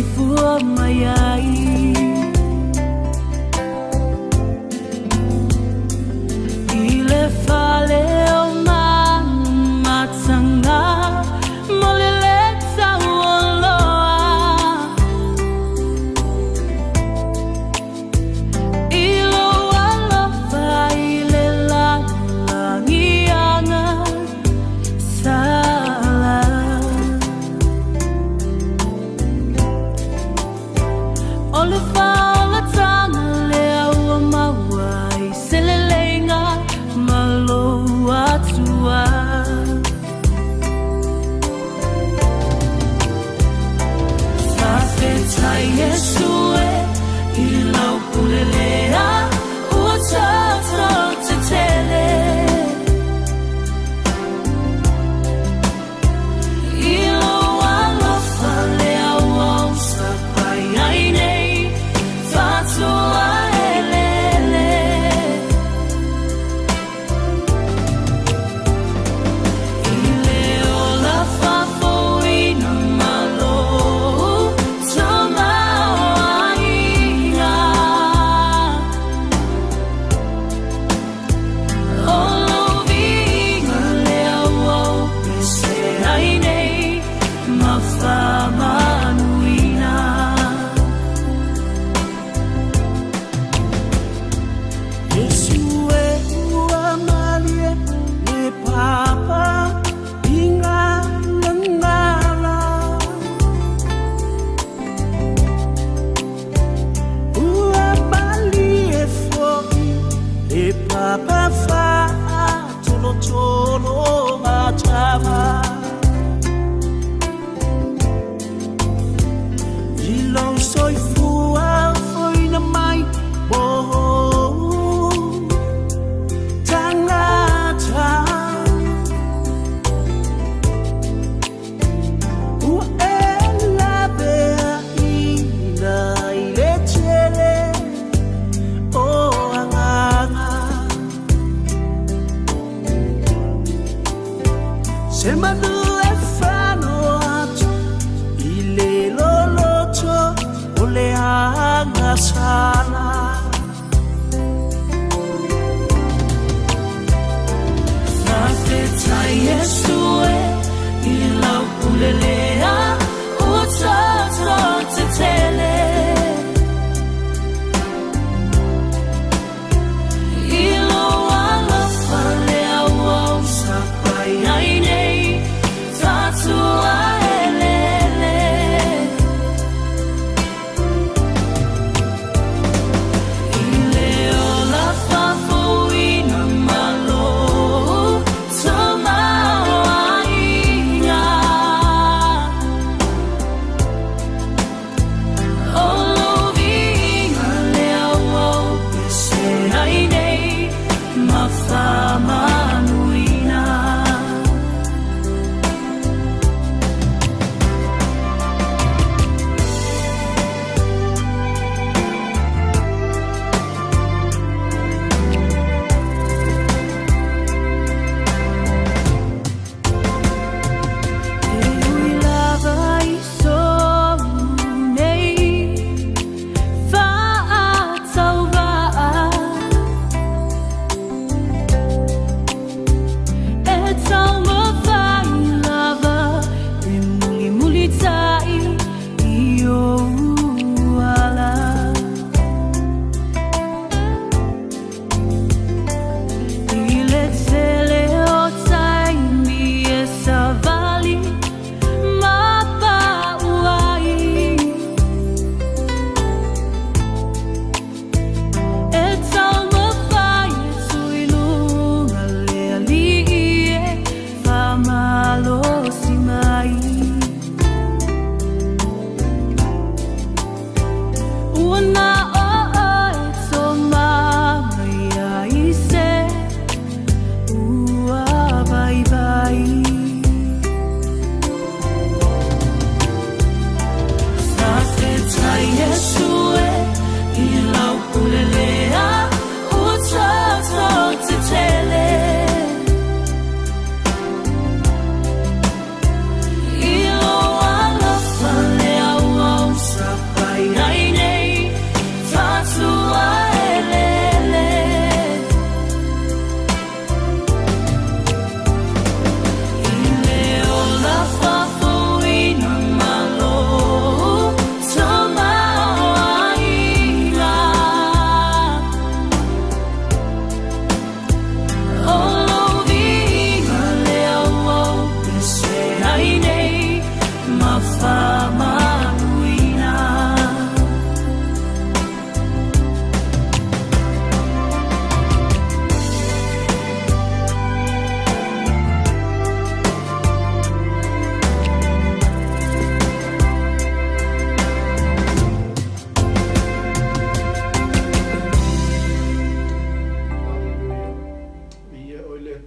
fua mayai ile fale o matanga moleleta woloa ilo wala faile langianga sala ole fala tanga lea ua mawai selelenga malo atua Faafeiloaiga Yesue ilau pulelea ua tata te tele ilo alofa lea ua usapai ai nei fatua elele ile ola fafoina malo tamauaiga olovinga lea ua upese ai nei mafamanuina Yesue ua malie ne papa inga ngala ua malie foi ne papa fa tolo tolo matama ilong soi fua foi na mai boho tangata ua ela bea ina ile tele o anganga se manu e fano atu ile loloto ole anga sana Faafeiloaiga Yesue ilau pulelea ua tata te tele ilo alofa lea ua usapai ai nei fatua elele ile ola fafoina malo tamauaiga olovinga lea ua upese ai nei mafamanuina ui lava iso nei faatauvaa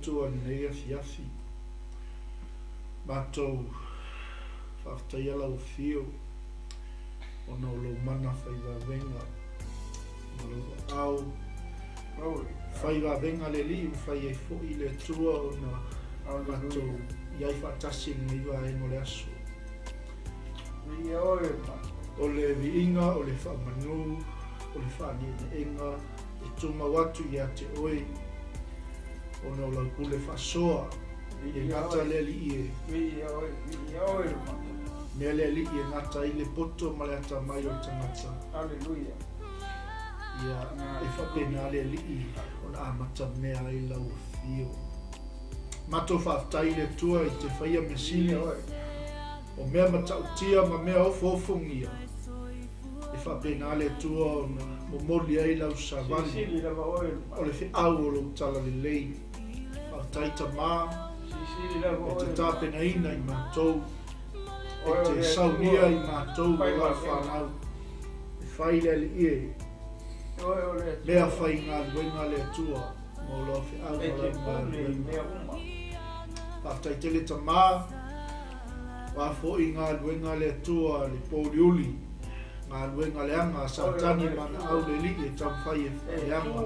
tua nei afiafi. Mātou whaftai ala o fio. Ona o lo mana whaiwawenga. Ona lo au. Whaiwawenga le li whai e fo i le tua ona mātou iai whatasi ni iwa e mo le aso. O le viinga, o le whamanu, o le whanenga, e tuma watu i a te oe, o na o lau kule whasoa, e ngata le li i e. Mea le li i e ngata i le poto ma le ata mai o tangata. Alleluia. Ia e whapena le li i, o na amata mea i lau fio. Mato whaftai le tua i te whaia mesini, o mea matautia ma mea ofofongia. E whapena le tua o na momoli ai lau savali. O le whiau o lo tala le lei. Whataita mā. E te tāpena ina i mātou. E te saunia i mātou o lau whanau. E whaile le ie. Lea whai ngā luenga le tua. Mo lo whiau o lau ngā luenga. Whataita le ta mā. Wa fo i ngā luenga le tua le pōliuli. Ngā luenga le anga sa tani mana au le li e tam whai e whai anga.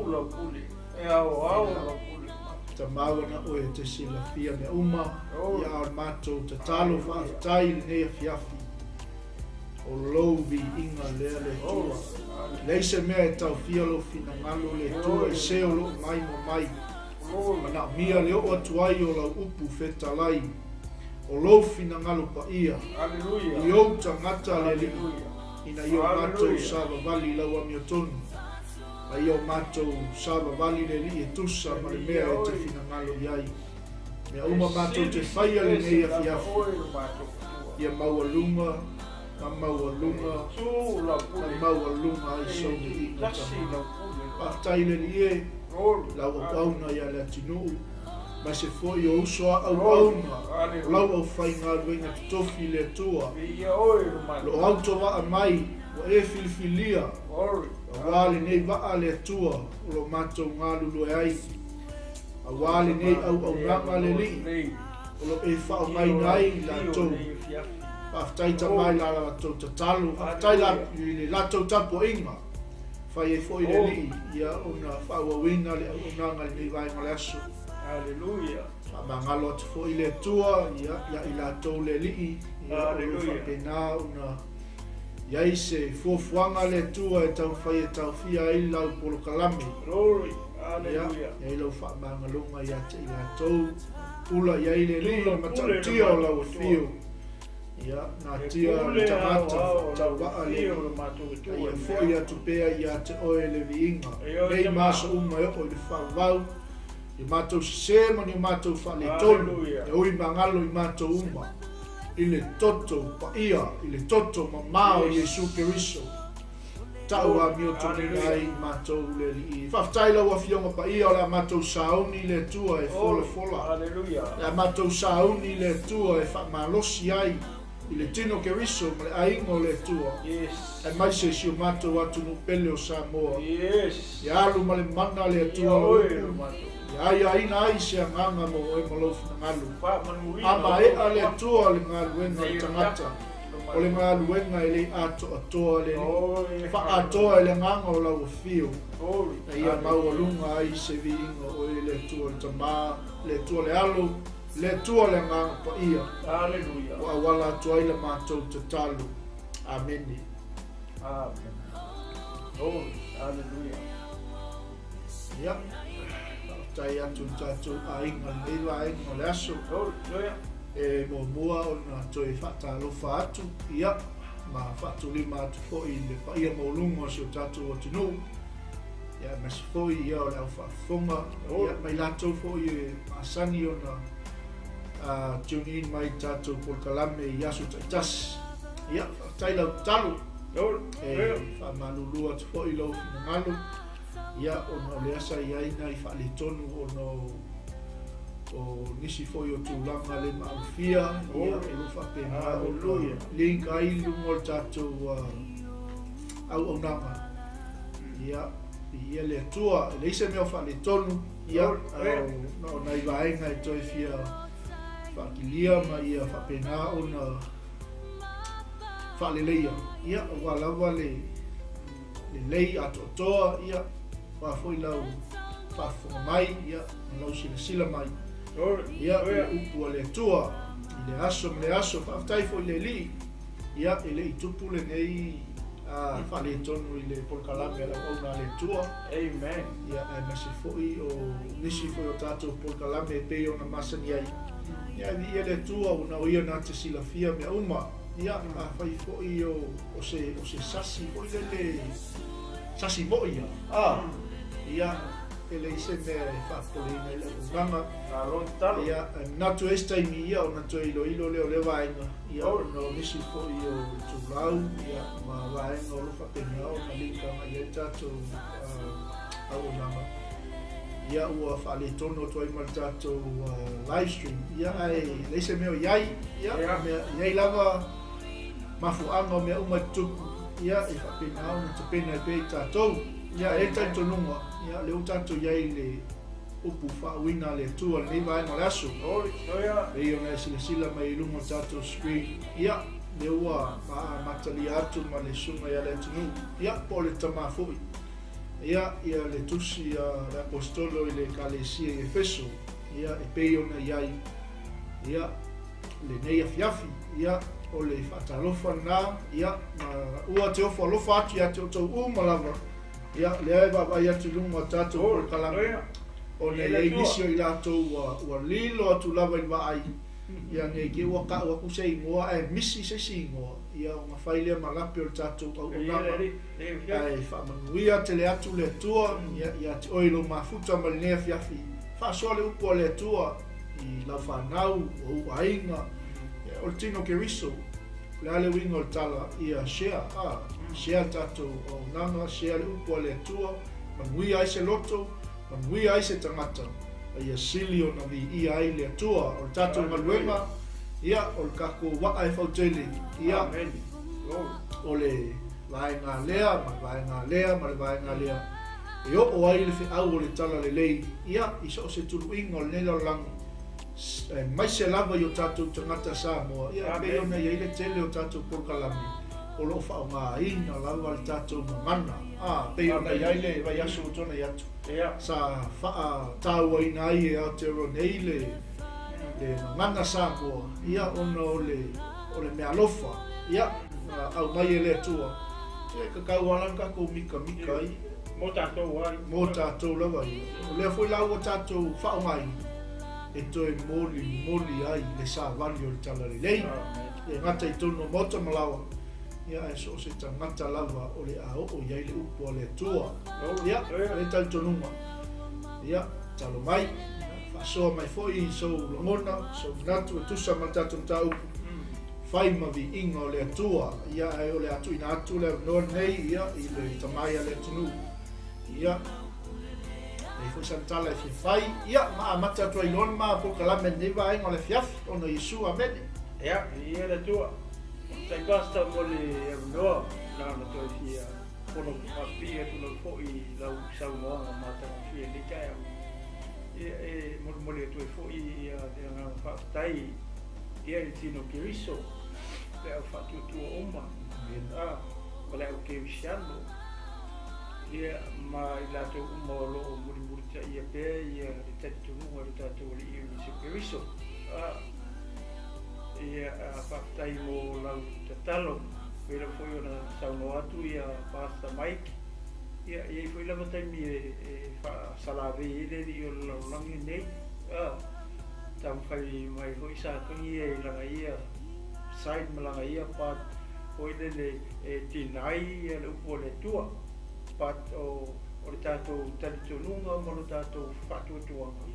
Ta mawana o e te sila fia me uma. Ia au mātou te talo whaafitai le nea fiafi. O louvi inga lea le tua. Leise mea e tau fia lo fina ngalo le tua e seo lo mai mo mai. Mana mia leo atuai o lau upu fetalai. O lou fina ngalo pa ia. I au tangata le li. Ina i o mātou sāwa wali lau ami o tonu. A i o mātou sāwa wali le li e tusa ma le mea e te fina ngalo iai. Mea uma mātou te whaia le nei a fiafu. Ia maua lunga, ma maua lunga, ma maua lunga ai sau me i na tamina. Pātai le li e, lau o auna ia le atinu. Ma se foi o uso au auna, lau au whai ngā ruenga tutofi le tua. Lo auto wa mai, wa e filifilia, a wale nei waa le tua, o lo mātou ngā lulu e ai. A wale nei au nanga le li, o lo e whao mai nai la tau. Whaftaita mai la la tau tatalu, whaftai la le la tau tapo inga. Whai e foi le li, ia ona whao awina le au nanga le nei vai ngale aso. Alleluia. Mangalo atu fo i le tua, ia i la tau le li, ia o whapena una ia i se fuafuanga le tua e tau whai e tau fia i lau polo kalame. Glory. Alleluia. Ia i lau whamangalunga ia te i la tau pula ia i le li, ma tau tia o lau fio. Ia, nā tia le tamata, tau waa le ia fo i atu pea ia te oe le viinga. Nei maso uma e o i le whawau. I mātou sisema ni mātou whale tonu, e oi mangalo i mātou uma, i le toto pa ia, i le toto ma mao Jesu Keriso. Tau a mio tonu nai mātou le li. Whaftai lau a fionga pa ia o la mātou sauni le tua e fola. La mātou sauni le tua e whamalosi ai, i le tino Keriso ma le aingo le tua. E mai se si o mātou atu no pele o Samoa. I alu ma le mana le tua. Ai ina ai se nganga mo e mo lofu na ngalu. Ama e ale tua le ngaluenga i tangata. O le ngaluenga e le ato atoa le ni. Fa atoa e le nganga o lau fio. E ia maua lunga ai se viinga o e le tua le tama, le tua le alu, le tua le nganga pa ia. Alleluia. O awala atua i le mātou te talu. Ameni. Amen. Oh, alleluia. Ia. Tai atu tatu a inga leiwa a inga le aso. E mo mua o na toi whatalofa atu. Ia, ma whatu lima atu fōi le whaia maulunga si o tatu o tinu. Ia, masi fōi ia o le au whaafonga. Ia, mai latou fōi e masani o na tune in mai tatu polkalame i asu taitasi. Ia, tai lau talu. E whamalulu atu fōi lau fina ngalu. Ia ona le asa ia ina i whaale tonu o nisi foi o tūlanga le maufia. Ia e lo whapena o linka i lungo tātou au nanga. Ia le atua, le ise mea whaale tonu ia no nai vaenga e toi fia whakilia ma ia whapena o na whaleleia ia wa lava le lei atotoa ia whafoilau whafonga mai ia lau sila mai ia upu le tua i le aso whaftai fo i le li ia e le i tupu le nei whale tonu i le polkalame ala au na le tua Amen. ia e masi foi o nisi foi o tatou polkalame e pei o na masani ai ia ia le tua o na oia na te silafia mea uma ia a whai foi o se sasi foi le sasi mo ia ia ele ise me whakolina i le unganga ia natu estaimi ia o natu ilo leo le vaenga ia o no nisi foi o tulau ia ma vaenga o lufa pena o na linkanga ia tatou au nanga ia ua whale tono tuai ma tatou live stream ia ai leise meo iai ia iai lava mafuanga o mea uma tupu ia i whapena au na tapena e pei tatou ia e tai tonunga ia leo tatou iai le upu whaawina le tua le vaenga le aso e o na sila mai lungo tatou screen ia le ua matali atu ma le sunga ia le tunu ia po le tamafui ia le tusi le apostolo i le kalesia i Efeso ia e pei ona iai ia le nei afiafi ia o le whatalofa na ia ua te ofa alofa atu ia te o tau umalava ia le aiva vai atu lunga tatou o kalanga o ne le inisio i latou ua lilo atu lava i vaai ia nge ke ua ka ua kusei ingoa e misi se si ingoa ia o mawhailea malape o tatou au unama ai whamanuia te le atu le tua ia te oilo mafuta ma le nea fiafi whaasoa le upo le tua i lau whanau o uainga o le tino ke riso le ale wingo o tala ia share tatou o unanga share le upo le tua manuia ai se loto manuia ai se tangata ia sili o na vi ia ai le tua o tatou maluenga ia o le kako waa e fautele ia o le vaenga lea ma le vaenga lea e o ai le whiau o le tala le lei ia i so se tulu ingo le nela o langi mai se lava i o tatou tangata Samoa ia me o nei le tele o tatou polkalami o lo whao ngā ina lava le tatou mamana pe o nei ai le vai aso o tona i atu sa wha tau ai nai e Aotearoa nei le mamana Samoa ia ona o le mea lofa ia au mai e le tua e kakau alang kako mika ai mo tatou lava ia o lea foi lau o tatou whao ngai e toi moli ai le sa vali o le tala le lei e ngata i tono mota malawa ia e so se tangata lava o le a o iai le upo le tua ia le tai tonunga ia talo mai whasoa mai foi so longona so natu e tusa matatu tau fai ma vi inga o le tua ia e o le atu ina atu le no nei ia i le tamai le tunu ia e foi santala e fai ia ma mata tu ilon ma po kala me neva ai ngole fiaf ono Yesu amen ia le tua sai basta mo le no na to fia pono papia tu no foi la usau no mata fia le kai e mo le tu foi ia de na fa tai ia il tino kiriso le fa tu oma wala o ke vishando ia ma ila to umolo muri ta ia pe ia te tu no ta to li se kiriso ia whaktai mo lau tatalo pera foi ona sauno atu ia pasta Mike ia foi lava taimi e salave ele i o langi nei tam fai mai foi sa kongi e langa ia side malanga ia pat foi le tinai e upo le tua pat o le tatou talitonunga ma lo tatou whatuatuanga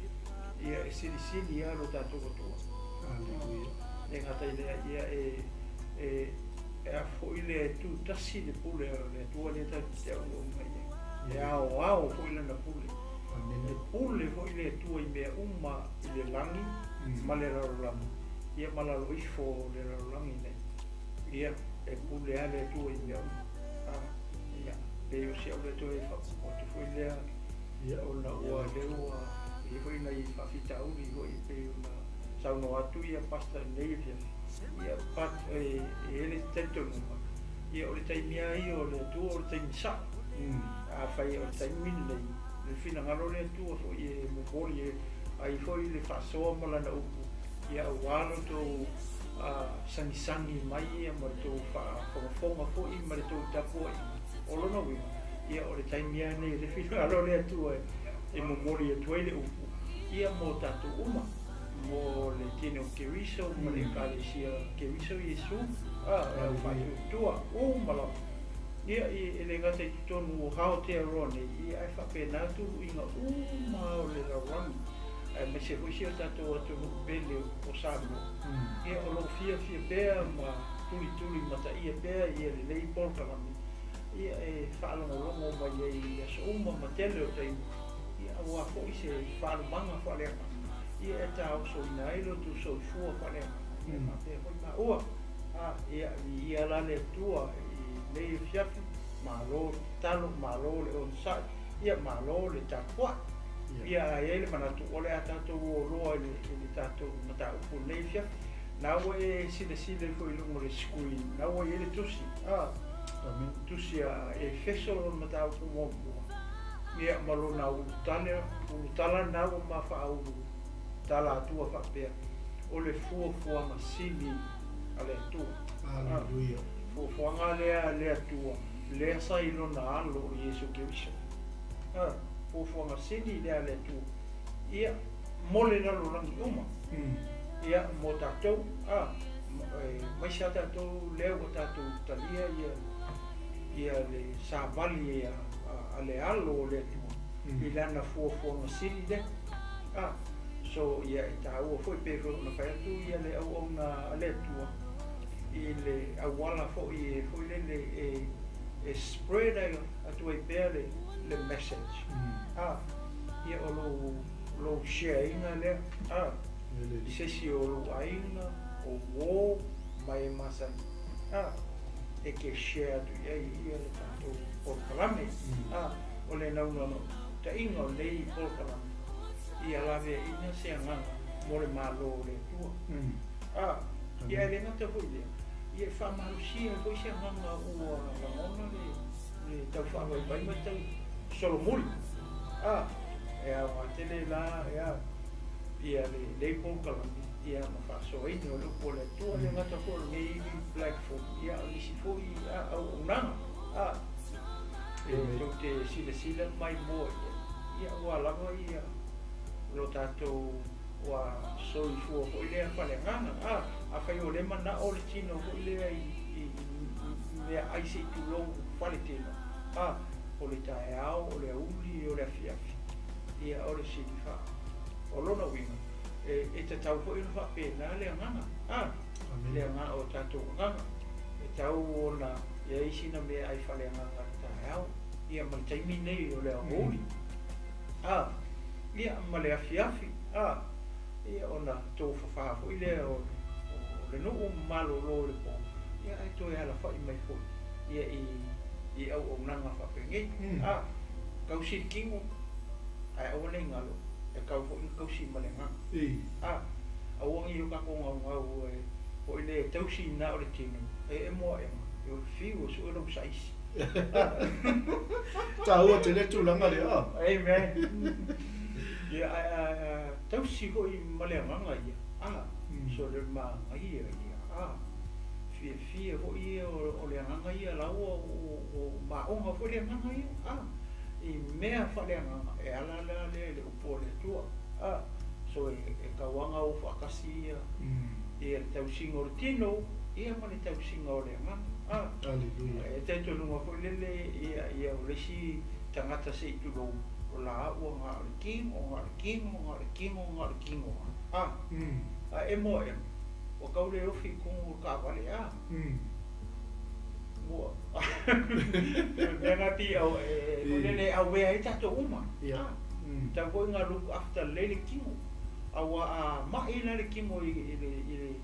ia e sili ia lo tatou kotua Alleluia e ngata ia e a foi le tu tasi le pule le tua le ta te o mai e ao foi le na pule le pule foi le tua i mea uma i le langi ma le rarolangi ia malalo ifo le rarolangi nei ia e pule a le tua i mea uma ia le o se o le tua i fa o te foi le ona ua leu e foi na I whawhitauri hoi pe ona sauno atu ia pasta nei ia pat e ele tetonuma ia o le taimia ai o le atua o le taimisa a whai o le taimina nei le whinangaro le atua foi e mokori e ai foi le whasoa malana upu ia awalo tō sangisangi mai ia ma tō whakafonga foi ma le tō tapua o lona wima ia o le taimia nei le whinangaro le atua e mokori e tuele upu ia mo tatu uma mo le tino keriso mo le kalesia keriso Yesu whai tua umala ia I le ngata I tonu hao te arone ia ai whapena tu inga o le rawangi me se hui o tato atu bele o samu ia o lo fia bea ma tuli mata ia bea ia le lei polkalami ia e whaalongo mai ia so uma matele o teimu ia ua fo I se whaalumanga whaleanga ia e tau so ina ilo tu so fua whaleanga ia ma te hoi ma ua ia la le tua I lei fiafi ma lo talo ma lo le onsai ia ma lo le tapua ia ele manatu ole atato o loa le tato mata upu lei fiafi na we sile foi lungo le skui na we ele tusi tusi a Efeso mata upu mo ia malo na utala na o ma fa au tala tua fa pe o le fua masini ale tu Aleluia fuanga le tua le sai lo na lo Yesu Cristo fuanga masini le tu ia mole na lo rangi uma ia mo tatou mai sa tatou le o tatou talia ia le savali ia ale alo le tu ilana fuanga masini le so ia tau foi pe na fa tu ia le au na le tua ile awala foi le spread atu e pele le message ia o lo share ina le se si o lo aina o wo mai masa e ke share tu ia le tanto por kalame o le no ta inga le por kalame ia lave ina se anga mo le malo le tua ia le ngata foi ia famalusia foi se anga ua la ona le tau Faafeiloaiga mai tau solomuli e a tele la ia le polkalami ia ma faasoaina o lupu o le atua le ngata foi nei platform ia isi foi au unanga e tau te sila mai mo ia ua lava ia lo tatou wa soi fua ko ile fa le ngana a fa yo le mana o le tino ko ile me ai se tu lo fa le tino o le tae au o le uli o le fiafi ia o le silifa o lona winga e te tau ko ile fa pena le ngana le ngana o tatou ngana e tau ona ia isina me ai fa le ngana tae au ia ma taimi nei o le uli ia ma le afiafi ia ona tō whawhafo I le o le nuu malo lo le po ia ai tō e ala whai mai fo ia I au o nanga whapengei kausi kingo ai au nei ngalo e kau fo I kausi male nganga au angi o kako ngau o ile tausi na o le tino e moa e ma o fiu o su e lau saisi ta ua te le tūlanga le amen ia tausi ko I male nganga ia so le ma ia fia ko ia o le nganga ia la o ma onga ko le nganga ia I mea fa le nganga e ala le upo le tua so e kawanga o whakasi ia tausi ngor tino ia ma le tausi ngor le nganga Aleluia e te tolunga ko lele ia o lesi tangata se tu lo la o ngā kingo e mo e o kau le ofi kungu ka wale ua ngati au lele au wea I tato uma ta koi ngā luku after lele kingo awa mai na le kingo I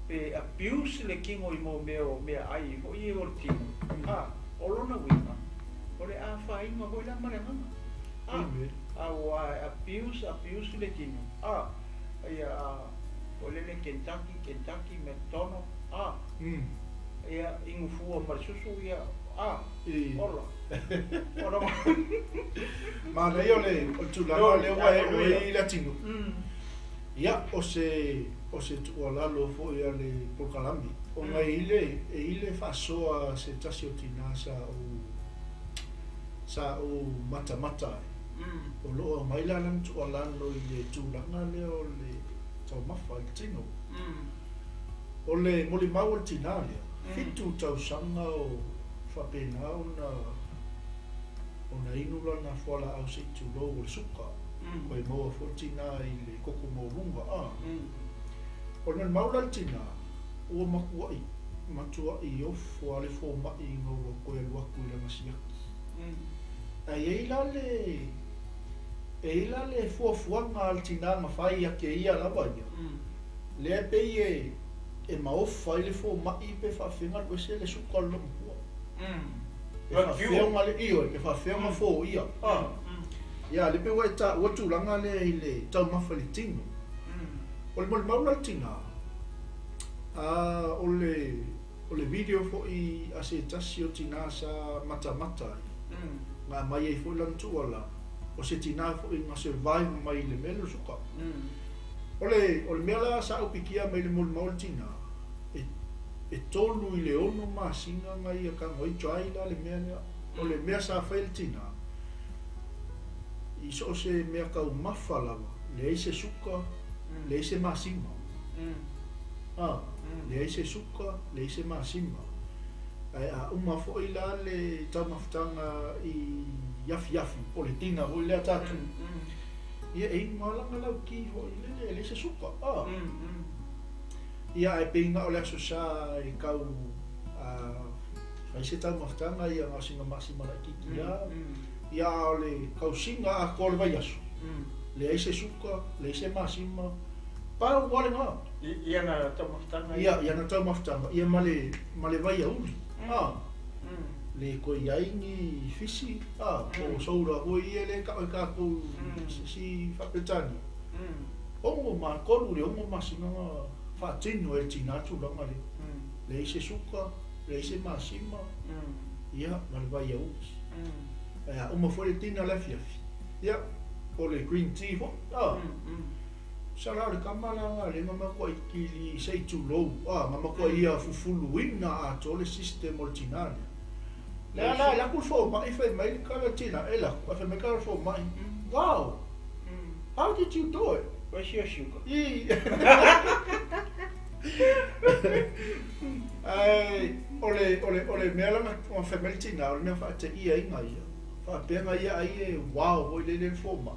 pe abuse le kingo I mo mea ai ho I o le tino o lona wina o le a whainga hoi la maranganga au apius le tino ia o le Kentucky McDonald ia ingufua marisusu ia ola mana ia o tulanga le wai la tino ia o se tualalo fo ia le Polkalami o ngai ile fasoa se tasi o tina sa o mata o lo mai la lan tualalo i le tulanga le o le tau mafa i tino o le moli mau o tina le fitu tau sanga o whapena o na inu lana whala au se tulo o le suka koe moa fotina i le koko mo runga o na maula tina ua makua i matua i ofu ale fo mai ngau koe luaku i langa siaki eila le fuafuanga al tina mawhai ake ia lawa ia lea pe e maofa i le fo mai pe whawhenga koe se le suka lompua e whawhenga le iyo e whawhenga fo ia ia le pe ua tūlanga le i le tau mawha le tino o le mole maula tina o le video fo i ase tasi o tina sa mata ngā mai e fo lan tuala o se tina fo i ngā survive mai le mele suka o le mea la sa upikia mai le mole maula tina e tolu i le ono masinga ngai a ka ngoi trai la le mea o le mea sa whaile tina i so se mea kau mawhalawa le eise suka le eise masinga le eise suka le eise masinga ai a uma fo i la le tau mawhtanga i yafi o le tina o le atatu ia e malanga lau ki ho i le eise suka ia e pinga o le aso sa i kau se tau mawhtanga ia ngasinga masima la kiki ia o le kau singa a kole vai aso le eise suka le eise masima pa wale nga ia na tau mawhtanga ia na tau mawhtanga ia male vai a uli le koe iaingi fisi o saura o ia le kako si whapetani ongo ma kolu le ongo masinga whaatino e tina tūlanga le eise suka le eise masima ia male vai a uli uma foi le tina le fiafi ia o le green tea fo sala le kamala le mama ko i kili sei tu low mama ko ia fufulu ina a tole system ordinary la ku fo ma if I made kala tina ela if I make kala fo ma wow how did you do it where's your sugar ai ole mela ma family tina ole me fa te ia inga ia fa pena ia ai wow oi le forma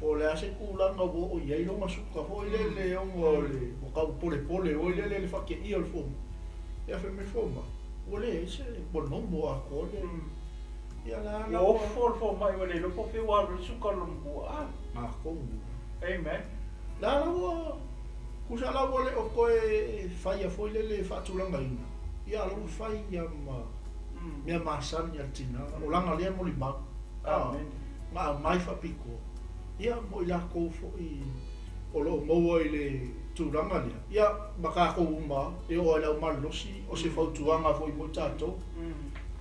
o le ase kulanga o ia ilo masuka ho le o ka pole o le fa ke ia le forma ia fa me forma o le se bon nombo a ko le ia la o forma i le po fe wa le suka lombo ma ko amen la kusa la vole o koe faia foi le fatulanga ina ia lo fai ia mea masani al tina o langa lea mo lima ma mai fa piko ia mo ila ko fo i o lo mo i le turanga lea ia maka ko uma e o la malosi o se fautuanga foi mo tato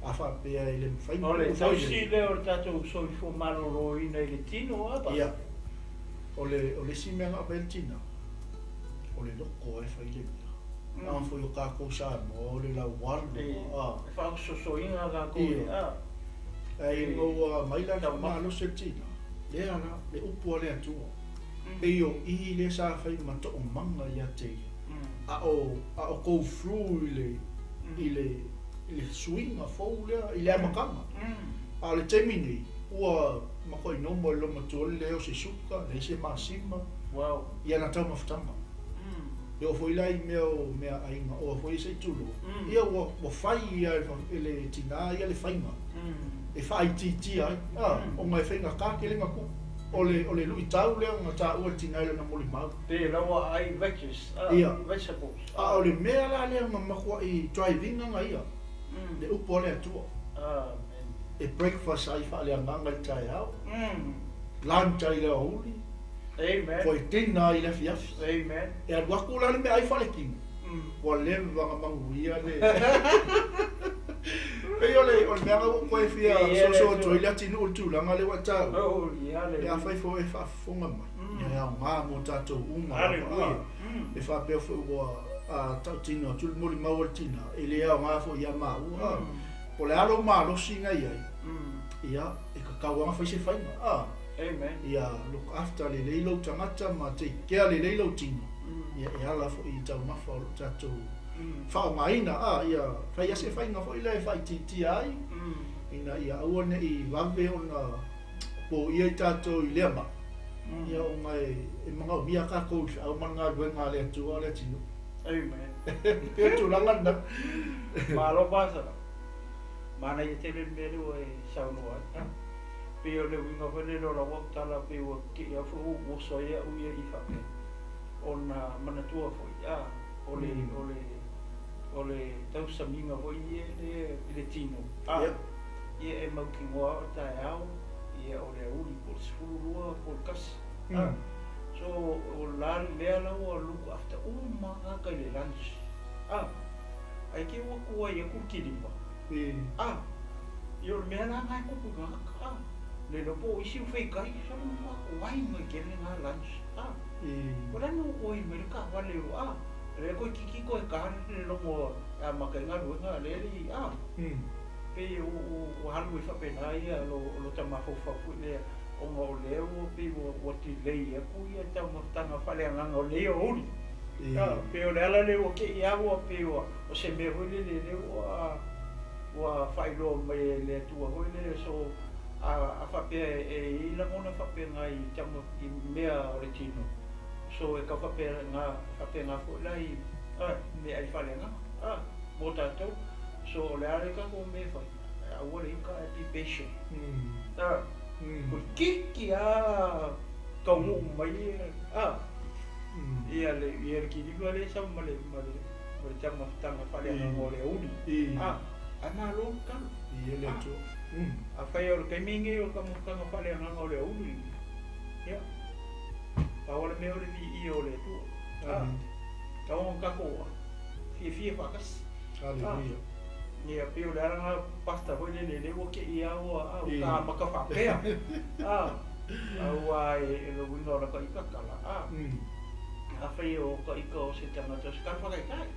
a fa pe ile fai o le tausi le o tato so fo maloro ina ile tino apa ia o le simena beltina o le loko e fai le mea foi o kako sa mo le la warlo fa so inga ga ko ai no mai la ma lo setina le ana le upu le atu pe yo I le sa fai ma to manga ya te a o ko flu ile swing a fo ile makama a le temini ua ma ko no mo lo ma to le o se suka le se masima wow ia na tama ftama eu foi lá e meu ainda ou foi isso tudo eu o fai ele tina ele fai ma e fai titi o mai fai na ka que ele ngaku ole lu itau le nga ta o tina ele na moli ma te la ai vegetables ole mea la le ma ko I driving nga ia le upo le tu e breakfast ai fa le nganga tai au Lancha i le auli. Amen. Foi tina i le fiafi. Amen. E al wakula le me ai fale kinga. Wa le vanga manguia le. Pe ole mea o koe fia so toilet tinu o tūlanga le wata. Oh, ia le. Ia fai fo e whafonga mai. Ia ngā mo tātou unga. Hallelujah. E whapea fo ua tau tino tūl mori maua tina. E le au ngā fo ia maua. Po le alo malo singa iai. Ia e kakauanga fai se whainga. Amen. Ia look after le leilo tangata ma te kea le leilo tino. Ia e ala fo i tau mafa o tātou. Whao ngaina, ia whai ase whainga fo i le whai titi ai. Ina ia auane i wawe o nga po ia i tātou i lea ma. Ia o ngai e mga o mia ka kousa au manga ruenga le atua le tino. Amen. Pea tūlangana. Malo pasara. Mana i tele mele o e saunua. Peo le winga whele lo la waktala peo ki a fu o soia uia i whape. O na manatua fo ole tausa minga fo i le tino. Ia e mau ki ngoa o tae au. Ia ole uli por sfurua por kasi. So o la lea lau a luku after uma kai le lunch. Ai ke ua kua ia kukirimba. Ia ole mea la ngai kuku ngaka. Le lopo isi u fei kai sa mua wai mai kele ngā lunch. Ora no oi me ka wale o le ko kiki ko e kare le longo a makenga ruenga le li pe o halu fa pena ia lo tama fofa le o mo le o pe o ti le ia ku ia tama tanga fale nga o le o uri pe o le ala le o ke ia o pe o se me ho le o failo me le tu o le so a fa pe e la mona fa pe ngai tama i mea o le tino so e ka fa pe nga fo lai me ai fale nga mo tatou so le ale ka ko me fa a wole ka e patient ko kiki ka mo mai ia le ki di le sa male chama tanga fale nga ngole uni ana lo ka ia le tu a fai o ke mingi o ka mo ka fale nga ngole uni ia Paola me ore vi o le tu. Ka on ka ko. Fie pakas. Hallelujah. Ia pio le ara pasta ho le o ke ia o ka maka fa pea. Au ai lo wingo ra ka ikakala. A fai o ka iko se tanga to ska fa kai.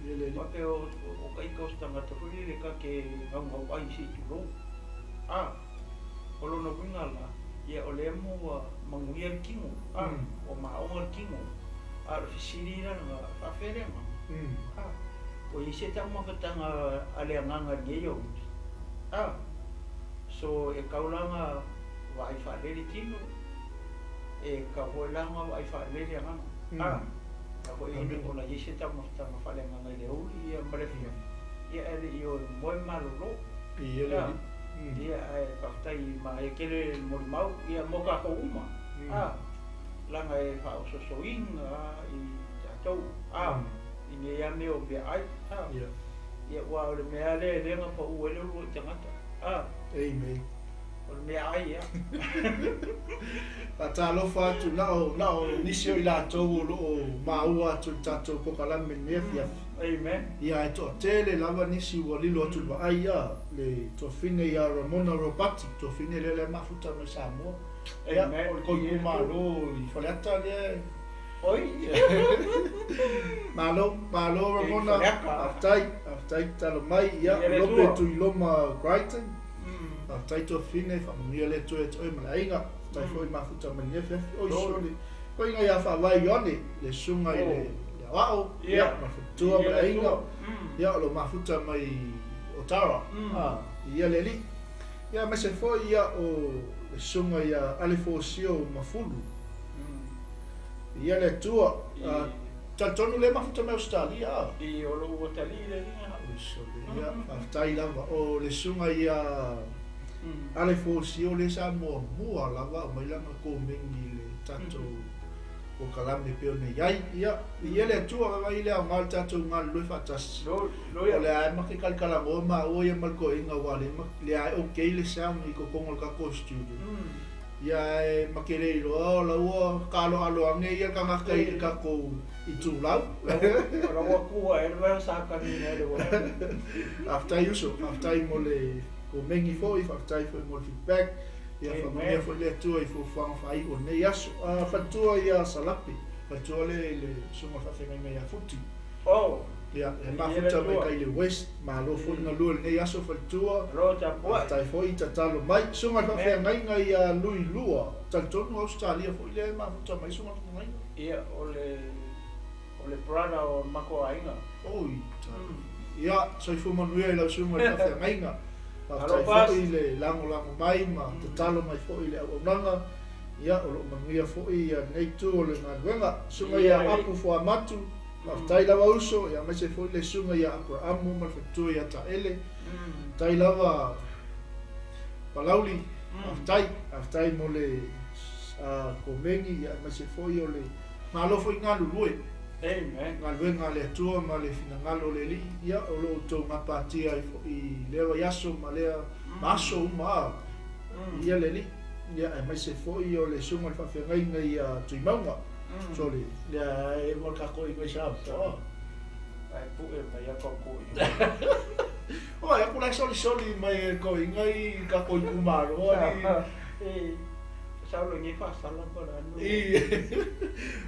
Ele pa pe o ka iko tanga to le ka ke ngau ai si tu lo. O lo no wingala. Ia o le mo manguia kingo o maonga kingo a fisirira nga Faafeiloaiga o i se tama katanga ale nganga ngeyo so e kaulanga wa i faafele tino e ka hoelanga wa i faafele nga ka ho i o na i se tama katanga fale nganga le uli ia malefia ia ele i o moi malolo ia dia partai ma e kele mo mau ia mo ka ko uma langa e fa so i tatou i ne ia me o be ai ia wa le me ale le nga pa u le lu tangata amen o me ai ia ta lo fa tu na o nisio i la to lo maua tu tatou ko kala me ne fia amen ia e to tele lava nisi o lilo tu ba ai ia le to fine ia Ramona Robati to fine le mafuta me Samoa amen ko malo i falata le oi malo Ramona aftai talo mai ia lope tu iloma Brighton aftai to fine fa mo le to e malainga tai foi mafuta me ne fia oi sole ko inga ia fa vai yone le sunga ile wao ia mafutua malainga ia lo mafuta mai Otara ia leli ia me se foi ia o sunga ia alefosio mafulu ia le tua tantonu le mafuta mai Australia i o lo otali le ia aftai lava o le sunga ia alefosio le Samoa mua lava mai langa ko mengi le tato o kalame pe ne yai ia le tua vai le ngal tato ngal lo fatas lo o le ai maki kalkala mo ma o ia mal ko inga wale le ai okay le sam i ko kongol ka ko studio ia e makere lo la ua kalo alo ange ia ka ngaka i ka ko I tu lau ora wa ku e le sa ka ni le wa after you so after mo le ko mengi fo if after fo mo feedback ia fa mo ia fo le tu I fo fa fai o ne yaso fa tu ia salapi fa tu le so mo fa fenga me ia futi oh ia e ma futa me kai le west ma lo fo na lu ne yaso fa tu ro ta po tai fo I tatalo mai so ma fa fenga ngai ia lui lua tanto no Australia fo le ma futa mai so ma fa ngai ia o le brother o mako ainga oi ia so fo mo nui la so ma fa fenga ngai tai fo le lango mai ma tatalo mai fo le o nanga ia o lo manuia fo ia nei tu o le ngawenga so ia apu fo amatu tai lava uso ia mai se fo le sunga ia Abrahamu ma fetu ia ta ele tai lava palauli aftai mo le komengi ia mai se fo ia le malo fo ngalu lui amen ngaluenga le tua ma le finangalo le li ia o lo to mapatia I lewa yaso ma le maso ma ia le li ia mai se fo ia le sunga fa fengai ngai tuimaunga so le e mo ka ko I sa ai pu e pa ia ko ko o ia pula soli mai ko ngai ka ko kumaro e sa lo ngi fa sala para no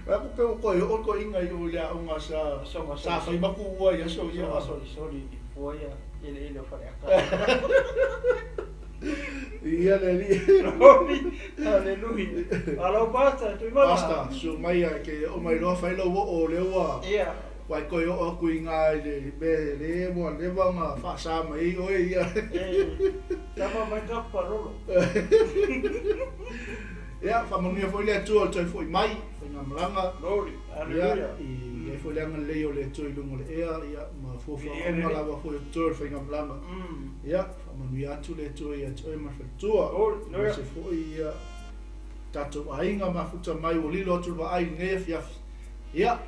va ko ko ngai o le unga sa fa ba ku ia so ia soli po ia ele fa aka ia le li aleluia alo basta tu ma basta so mai ke o mai lo fa lo o le wa ia wai ko o ku ngai le be le mo le va ma fa sa mai o ia tama mai ka parolo ia fa mo ni fo le tu o toi fo mai fo na mlanga glory aleluia e fo le ngal le o le tu lu mo le ia ma fo fo ma la va fo tu fo na mlanga ia fa mo ni atu le tu ia tu ma fo tu o se fo ia tato ainga ma futa mai o lilo tu va ai ne fia ia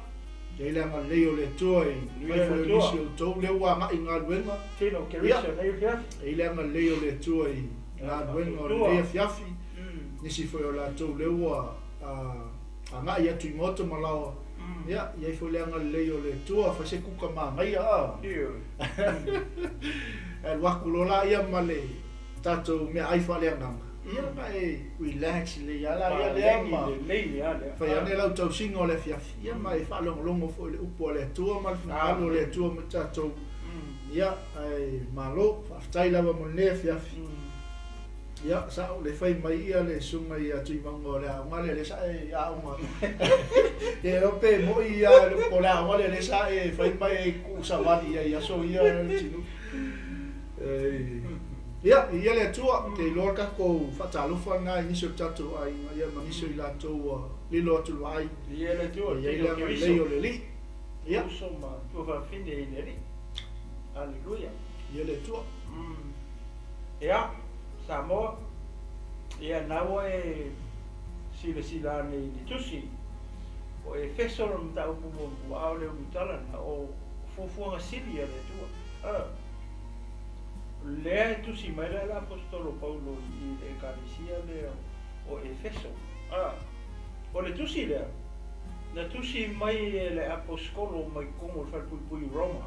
Jai langa leo le toi, mai fo le si o tau leo wa ma inga luenga. Tino kerisha leo fiafi. Jai langa leo le toi, nga luenga o leo fiafi. Nisi fo la tau leo wa a nga ia tui moto malao. Ia, jai fo langa leo le tua, fa se kuka ma ngai a. El wakulola ia male tato me ai fa lea nanga. Ia mai relax le ala ia le ma fa ia ne lau tau singo le fiafi ia mai fa longo fo le upo le tua mal finalo le tua matato ia ai malo fa tai lava mo le fiafi ia sa le fai mai ia le sunga ia tui mango le ngale le sa ia uma e rope mo ia le pola ngale le sa e fai mai ku savali ia so ia tinu ia le tua te lorka ko fatalo fa nga inicio tatu ai ia maniso I lato lilo tu ai ia le tua ia le le li ia so ma tu fa fin de le aleluia ia le tua ia samo ia nawo e sila ni tusi o Efeso no ta upu mo au le utala o fofu nga silia le tua Lea tu si mai la apostolo Paulo I le Ecclesia le o Efeso. O le tu si lea. Na tu si mai le apostolo mai como fa pui Roma.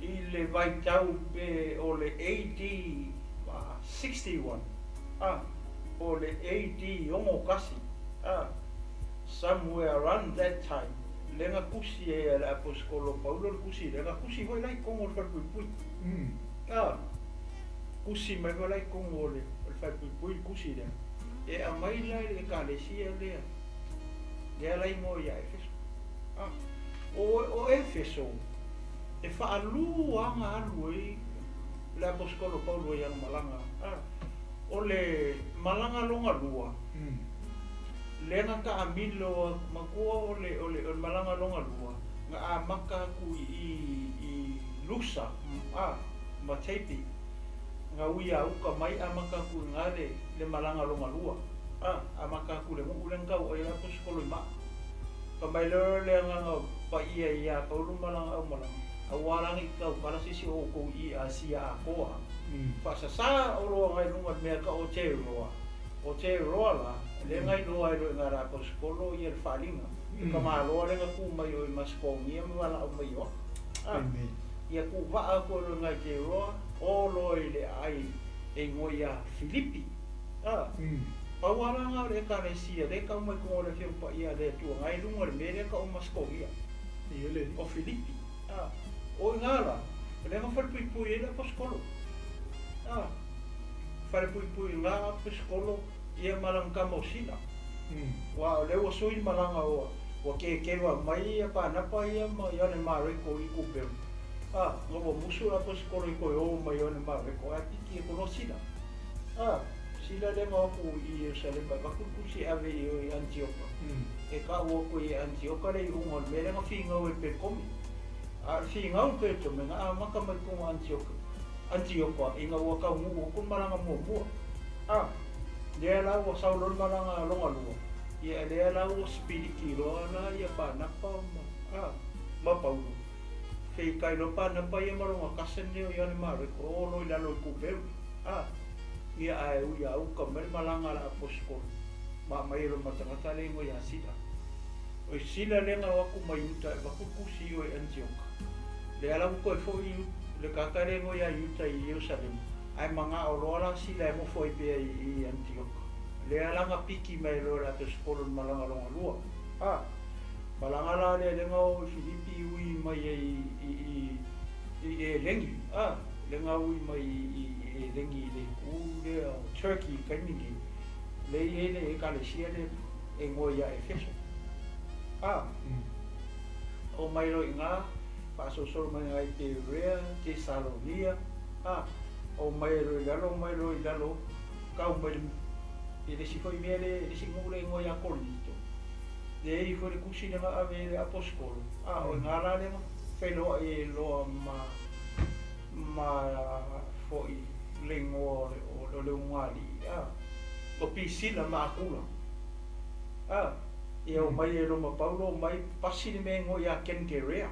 I le vai tau pe o le AD 61. O le AD ongo kasi. Somewhere around that time. Lenga kusi e le apostolo Paulo le kusi lenga kusi vai lai como fa pui. Kusi mai vai como le fa pui kusi le. E a mai lai le Ecclesia le. Le lai mo ia Efeso. O Efeso e fa alu anga alu e le apostolo Paulo ia malanga. O le malanga longa lua. Lenga ka amilo makua o le malanga longa lua nga a maka ku I lusa ma teipi nga uia uka mai a maka ku ngale le malanga longa lua a maka ku le ulenga o ia apostolo ma pa mai le nga pa ia Paulo malanga o malanga awalangi ka para sisi o ko I Asia a koa pa sa o lo ngai lunga me ka o te roa o te roa la le ngai roa i ngā rā poskolo i e whalinga ka maa roa renga ku mai o i maskongia me wala o mai o ia ku waa ko ro ngai te roa o loi le ai e ngoia Filipi Pawala nga re ka re sia re ka mai ko le fio pa ia le tu ngai lunga le mere ka o maskongia o Filipi o ngala le nga fal pui ele poskolo fal pui nga poskolo ia malang ka mosila wa le o sui malanga o ke wa mai pa na pa ia ma ia ne mare ko I ku pe ngo musu la poskolo ko o mai o ne mare ko ati ki ko no sila sila le nga ku I Jerusalem ba ku si ave I Antioquia e ka o ko I Antioquia le ungol me le nga finga o pe komi finga o pe to me nga maka mai ko Antioquia inga o ka mu ko maranga mo dia la o saulon maranga longa lu ia dia la o spiriti lo na ia pa na pa ma paulo fei kai lo pa na pa ia maranga kasen ne ia ne mare ko lo ila lo ku pe ia ai u ia u ka mer malanga la poskol ma mai lo matanga le ngo ia sila o sila le nga ku mai uta ba ku si o Antioquia le ala ko fo I le kakare ngo ia uta I Jerusalem ai manga o rola sila mo foi pe I Antioquia le ala nga piki mai lo la poskol malanga longa lua malanga la le nga o Filipi ui mai I lengi le nga ui mai I lengi le le Turkey kaningi le ele e kalesia le e ngoia Efeso o mai lo inga pa so mai ai te rea te Salonia o mai lo idalo ka o mai ele si foi mele ele si ngule ngoia Korinto le I foi kusi le ave le apostolo o ngala le felo e lo ma foi lengo o le ngali o pisila makula ia o mai e Roma Paulo mai pasile me ngo ia kenkerea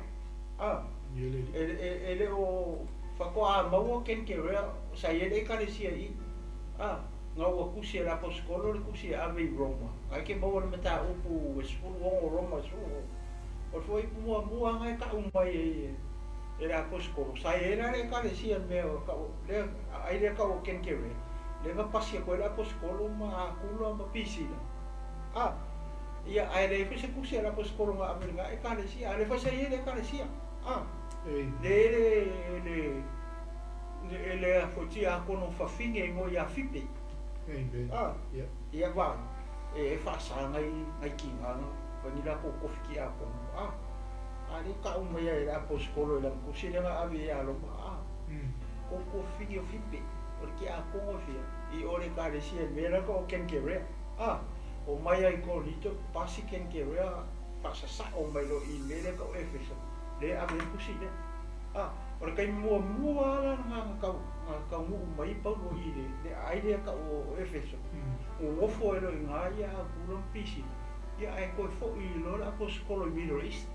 ele o fakoa mau kenkerea sa ele kalesia I nga o kusi la poskolo le kusi ave Roma ai ke mau le mata upu spulu o Roma so o foi mua ngai ka mai era poskolo sa era le kalesia me le ai le ka o kenkere le nga pasia ko la poskolo ma kulo ma pisila ia ai le fese kusi la poskolo nga ave nga e kalesia le fese ele kalesia le fotia kono fafinge ngo ia fipe ia va e fa sa ngai kinga ko ni la ko fiki a ko ali ka uma ia la poskolo la kusi le nga ave ia lo ko fiki o fipe porque a ko fia I ore kalesia mera ko kenkere o mai ai ko lito pasi kenkere pasa sa o mai lo I mele ko Efeso le ave kusi le ora kai mua la nga mu mai Paulo I le ai le ka o Efeso o fo ero nga ia kulon pisi ia ai ko fo I lo la poskolo Middle East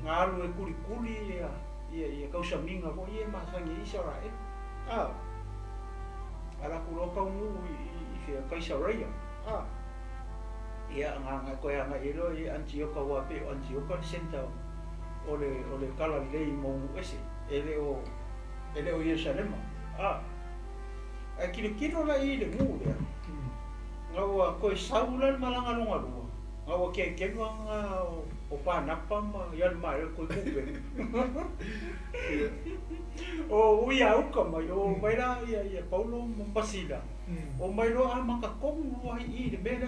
nga lo e kuli ia kausa minga fo ia masangi Israel ala kulo ka mu I fe Kaisaria ia nga ko ia nga ilo I Antioquia wa pe Antioquia center ole kala lei mo ese ele o Jerusalem ai kilo la I le mu le nga wa ko saula malanga longa lua nga wa ke nga o pa na pa ma ya ma ko kupe o uia o ka mai o mai la ia Paulo mo pasila o mai lo ama ka komu ai I le mera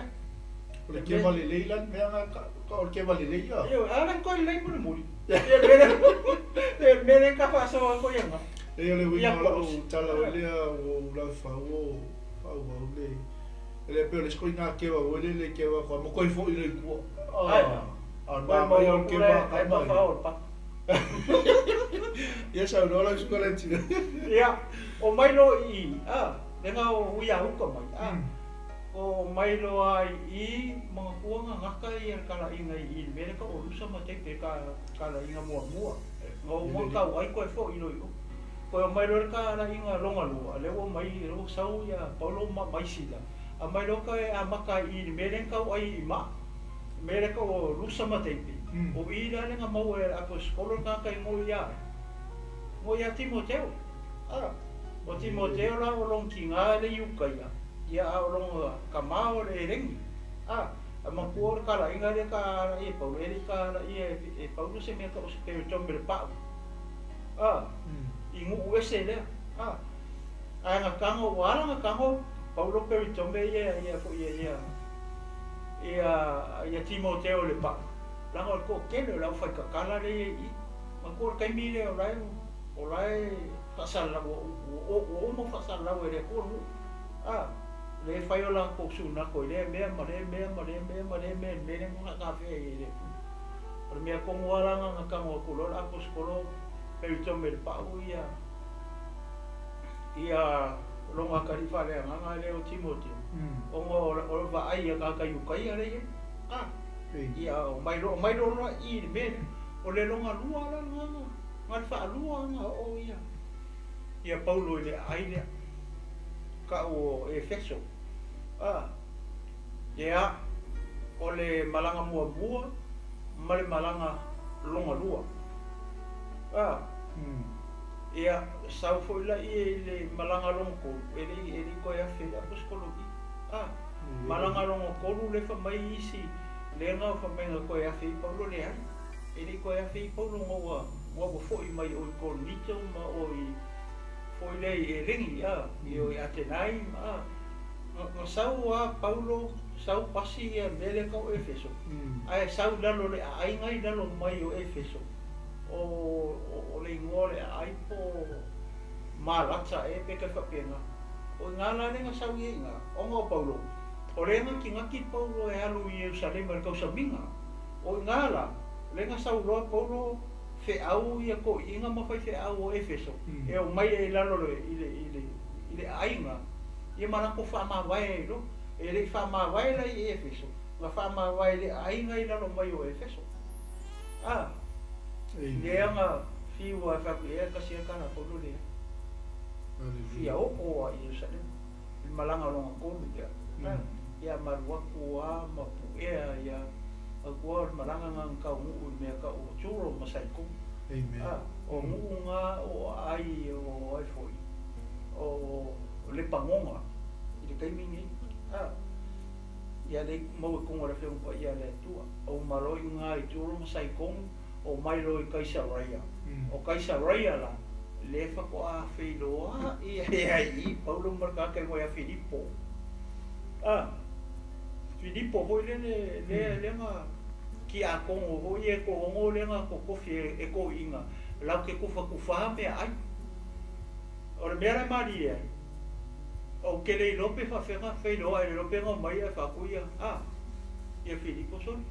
le ke vale leilan me nga ka o ke vale leia yo ala ko le mo muri le mera ka pa so ko yanga le wina o tala o la fa o le ele pe le skoina ke wa le ke wa ko mo ko fo I le ku ba mai o ke ba ka mai ya sa no la skola tira ya o mai lo I le nga o uia o ka mai o mai lo ai I mga kuanga ngaka I kala inga I mele ka o rusa mate pe kala inga mua ngo ka ai ko fo I lo ko mai lo ka la inga longa lua le o mai lo sau ya Paulo mai sila a mai roka e a maka I meren kau ai I ma mere ko o rusa mateipi o I la lenga mau e apostolo ka kai mo ia Timoteo o Timoteo la o long kinga le yukaia ia o long kamao le rengi a makuor kala inga le ka I Paulo le ka I Paulo se me ka o se tombe pa ingu uese le nga kango wala nga kango Paulo pe tombe ia fo ia Timoteo le pa langa ko kele la fa kala le I makuor kai mi le o lai pasal la o mo pasal la le ko le fai ola ko suna ko le me mo ka fe le por me ko wala nga ka ngo ko lo apostolo pe tombe pa ia longa karifa le nga le o Timoteo o mo va ai ka yukai ale ia o mai ro I me o le longa lua la nga fa lua nga o ia Paulo le ai le ka o Efeso ia o le malanga mua ma le malanga longa lua ia sau foi la I le malanga longa ko ele ko ia fe apostolo malanga longa ko le fa mai isi le nga fa mai ko ia fe Paulo le ai ele ko ia fe Paulo ngo foi mai o ko nito ma o foi le elengi I o Atenai no sau Paulo sau pasi mele ka o Efeso ai sau lalo le ai ngai lalo mai o Efeso o le ngole ai po malatsa pe ka fapenga o ngala le nga sau inga o ngo Paulo o le nga ki Paulo e alu I Jerusalem ka saminga o ngala le nga sau lo Paulo fe au ia ko inga ma fai fe au o Efeso e o mai e lalo ile ainga ia mana ko fa ma vai no ele fa ma vai la I Efeso la fa ma vai le ainga I lalo mai o Efeso le anga fiwa fa ku e ka sia kana Paulo le ia o I Jerusalem malanga longa ko ia marua kuā mapu ia agua malanga ngang ka ngu me ka o churo masai ko o ngu nga o ai foi o le pangonga I kai mingi ia le mo ko ngora fe ko ia le tu o maloi nga I churo masai ko o mai loi Kaisaraia o Kaisaraia la le fa ko a Faafeiloaiga ia Paulo marka kai mo ia Filipo Filipo foi le nga ki a kongo ho ye ko ngo le nga ko kofi e ko inga la ke ko fa me ai o mera maria o ke le lope fa Faafeiloaiga lope nga mai fa ku ia ia Filipo son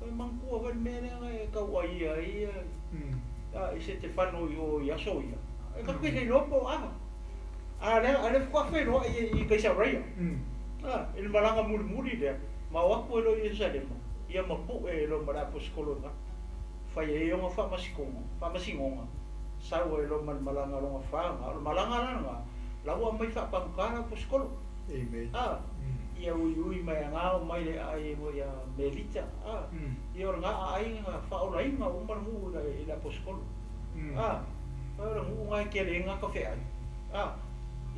o manku o mera nga e ka wa ia ese te fano yo ya soia e ka ke le lopo ale Faafeiloaiga I Kaisaraia il malanga muri de ma wa ko lo Jerusalem ia mapu e lo mara apostolo nga fai e nga fa masingonga sa o lo malanga lo fa malanga nga la wa mai fa pankara apostolo ia ui mai nga mai le ai mo ia melita ia nga ai nga fa o lai nga umar mu le apostolo ora mu nga ke le nga ka fe ai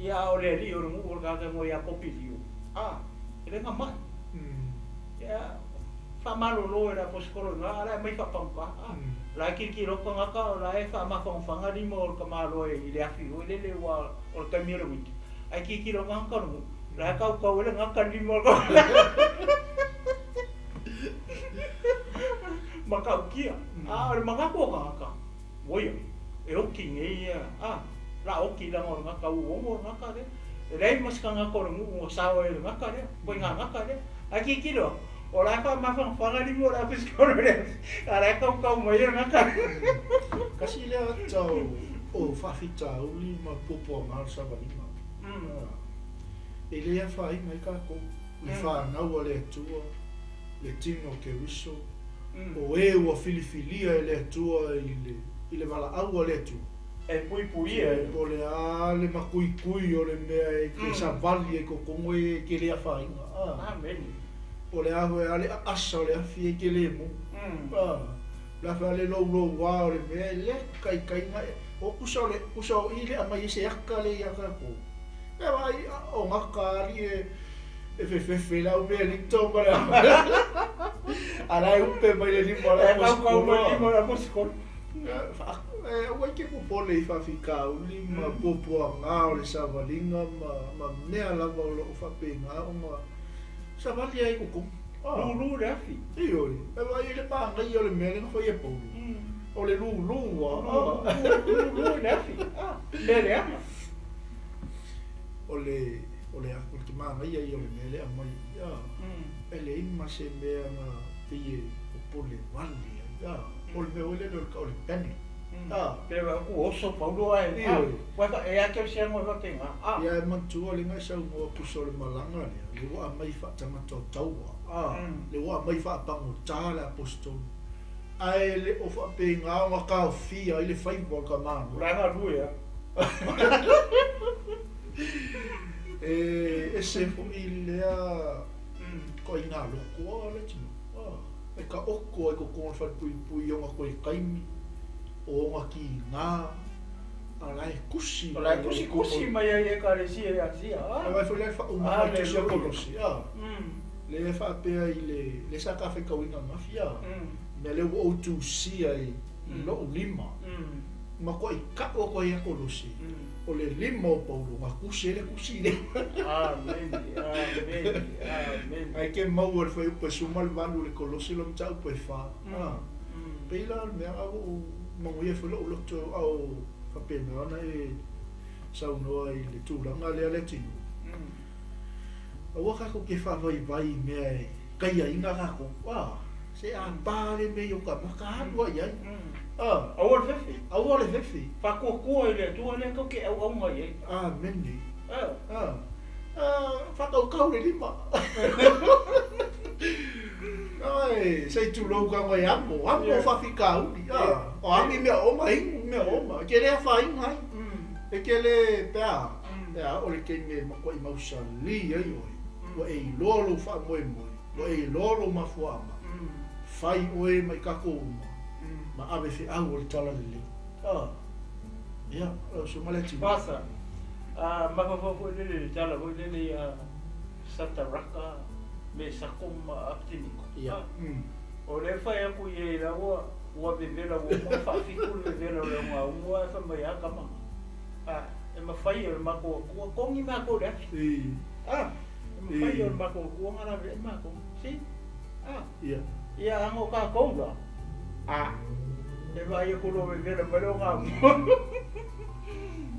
ia o le li o mu ga mo ia popilio ele nga mai ya fa malolo era apostolo nga ala mai fa pampa la ki ro ko nga ka la e fa ma fanga di mo ka malo e le afi o le wa o ka mi ro wit ai ki ro nga ka no la ka le nga ka di mo ko maka kia maka ko ka woyo e o ki nge la o ki la mo nga ka wo nga ka de rei mas ka nga ko mo sa o nga ka de ko nga ka de aki kilo ora fa ma fa di mo la apostolo re ara ka mo nga ka kasi le tau o fa fita uli ma popo ma sa ba ni ma ele ia fa mai ka ko le fa na o le tu le tino ke wiso o e o filifilia ele tu ile mala au le tu E pui e. Po le ale makui o le mea e ke sa vali e kokongo e ke lea whainga. Amen. O le aho e ale asa o le awhi e ke le mo. La wha le lou wā o le mea e le kai nga e. O kusa o i le ama i se aka le i aka ko. E wai o ngaka ali e whewhewhe lau mea li tonga le ama. Arai upe mai le limo la mosikolo. Ua ke popole i whawhikau lima popua ngā o le savalinga ma mea lava o loo whapengā o ma savali ai kukum. Lulu le afi. Ioi, e wai le pāngai o le mea le ngawhai e paulu. O le lulu wa. Lulu le afi. Le ama. O le ke māngai ai o le mea le amai. E le ima se mea ngā pie popole wali. O le mea o le ka o le pene. Pero ku oso paulo ai. Wa e a ke se mo va tenga. Ia e mantua le ngai sau mo puso le malanga le. Le wa mai fa tama to taua. Le wa mai fa pango tala apostol. Ai le o fa pe nga wa ka fia ile fai bo ka man. La nga ruia. E se fo ile a ko ina lo ko le tino. E ka oko e ko ko fa pui o ko kaimi. O nga ki ngā alai kusi mai ai e karesi e asia ai foi le fa uma te se kolosi le fa pe ai le sa ka fe ka winga mafia me le o tu si ai lo lima ma ko i ka o ko ia kolosi o le lima o paulo ma kusi le amen ai ke mau o foi pe sumal valu le kolosi lo mtau pe fa pela me au manguia foi lo to au whapena ana e saunoa i le tūranga lea le tinu. Aua kako ke whawai mea e kai a inga kako. Se a pāre me o ka maka hanua iai. Aua le whewhi. Aua le whewhi. Whakua i le tua lea kau ke au aunga iai. Meni. Whakau kau le lima. Ai, sei tu lo ka ngai amo whawhikau ni. O angi mea oma ingu mea oma. Ke rea whainga hai. E ke le pēa. O le kei me makua i mausa li ai oi. Wa e lolo wha moe moe. Wa e lolo mafuama. Whai oe mai kako uma. Ma awe whi au o le tala le le. Ia, so male tino. Pasa. Mawawawai lele le tala wai lele Sataraka me sakoma aptiniko. Ia. O le whai aku i e raua ua bebela ua mua whawhiku le vela le ngā umua e whamai a kama. E mawhai o le mako kua kongi mako le afi. E mawhai o le mako kua ngana le mako. Si? Ia. Ia ango ka koula. E vai e kuro me vela mai o ngā umua.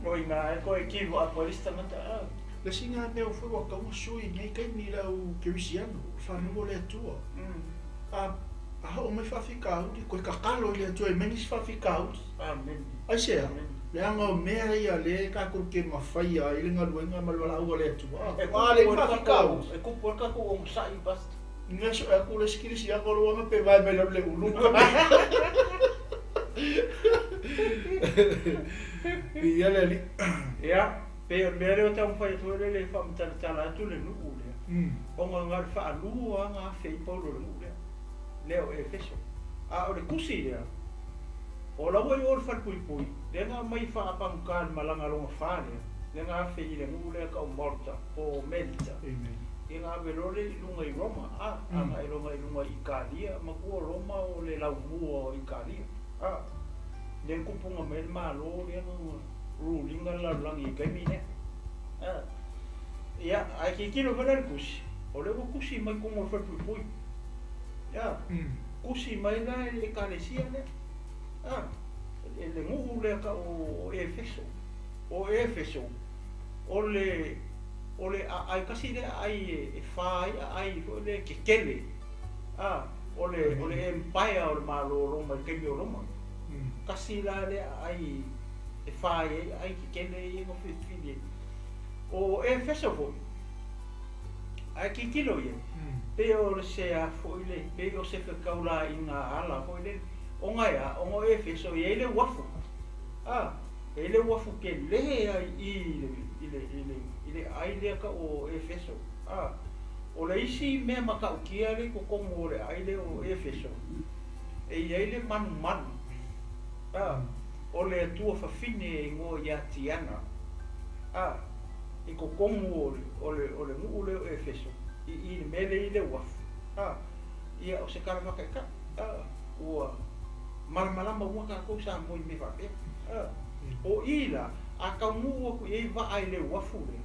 Oi ngā e koe kiwa a polista ngata. Le singa mea foi wa kaunga sui ngai kai ni lau kerisiano. Whanua le atua. O mai whawhikau di koe kakalo i le atua e menis whawhikau. Amen. Ai sea. Le anga o mea ia le kako ke mawhai a i le ngaluenga malwala aua le atua. Le whawhikau. E kupu kako o msai basta. Nga so e kule skirisi a kolo wanga pe vai me le ulu. Ia le li. Ia. Pe me le o tau whai tu le whamatala atu le nuku lea. O ngā ngāri whaalua ngā whei paulo le nuku lea. Leo Efeso. O le kusi lea. O la wai o le whalpui. Le ngā mai whaapang kāni malanga ronga whālea. Le ngā whei le nuku lea ka o Malta. O Melita. Amen. E ngā verole i lunga i Roma. Ngā i lunga i Ikalia. Ma kua Roma o le laumua o Ikalia. Le kupunga me le malo le ngā rulinga la langi kaimi ne. Ia, ai ke kilo whala le kusi. O le kusi mai kongo whapui. Ia, kusi mai la e kalesia ne. Le nguhu le ka o Efeso. O Efeso. O le ai kasi le ai e whai ai le kekele. O le empire o le malo Roma, kaimi o Roma. Kasi la le ai e whai ai ki kene i ngo whiwhine. O Efeso fo. Ai ki kilo ia. Pe o se a fo ile, pe o se whakaula i ngā ala fo ile. O ngai a, o ngo Efeso i ele wafu. ele wafu ke le ai ile ai le ka o Efeso o le isi me maka ukia le ko kongo le ai le o Efeso e ai le manu o le tua fafine ngo ya tiana i ko kongo o le ngu le o Efeso i mele i le wafu ia o se kara maka ka ua malama ua ka ko sa mo me fa o ila a ka ngu ko e va ai le wafu le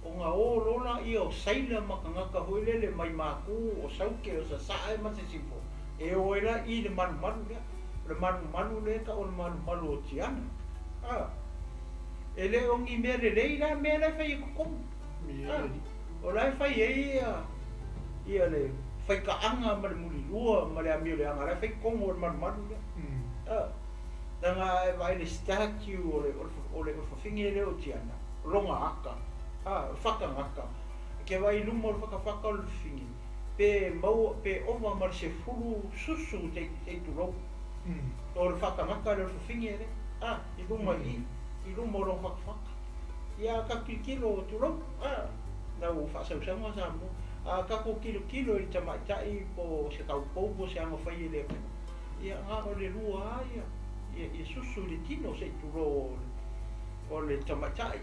o nga o lola i o saila makangaka hoile le mai maku o sauke o sa sae ma se sipo e o ela i le manu le ka o le manu o tiana ele o ngi mere le ila mere fai ko o lai fai e ia le fai ka anga ma le muli lua ma le amio le anga lai fai kongo o le manu le danga e vai le statue o le fafinge le o tiana longa aka whakangaka ke vai lumo o whakawhaka o le fingi pe ova mar se furu susu te turou o le whakangaka le fingi ere i lumo o le whakawhaka ia ka kilo o turou na u whasausaunga sa mo ka ko kilo i tamaitai po se kaupoupo se anga whai le ia ngā o le lua ia susu le tino se turou o le tamaitai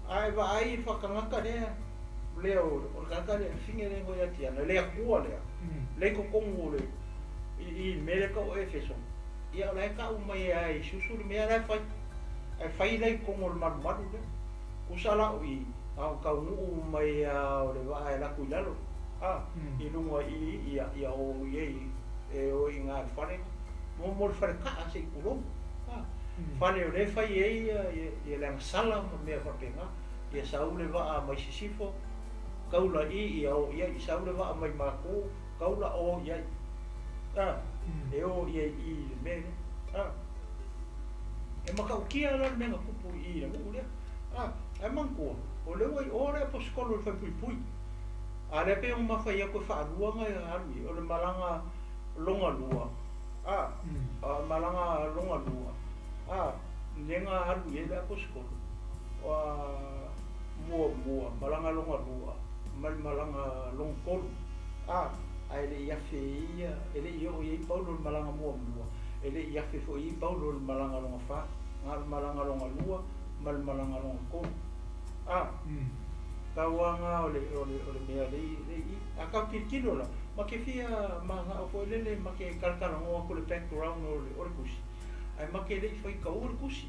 ai va ai whakangaka rea leo o kaka le finge le ngoia tiana le akua lea le ko kongo le i mele ka o Efeso ia le ka umai ai susu le mea ai fai le kongo le madu le kusala ui au ka ngu mai o le va ai la kuilalo i lunga ia o ye e o inga fare mo fare ka se kulo fale o le fai e le sala me fa penga ia saule va mai sisifo kaula ia saule va mai maku kaula o ia e o ia i me e maka ukia la menga kupu i le mule e manko o le wai ore po skolo fa pui ale pe un mafai ko fa ruanga ali o le malanga longa lua malanga longa lua lenga alu ele po skolo wa mua malanga longa lua malanga longkol ai le yafe ia ele yo i paulo malanga mua ele yafe fo i paulo malanga longa fa ngal malanga longa lua malanga longa kol kawanga ole mea le aka kilo la ma ke fia ma o le ma ke kalkala ngo ko le background o le kusi ai ma ke le foi ka o le kusi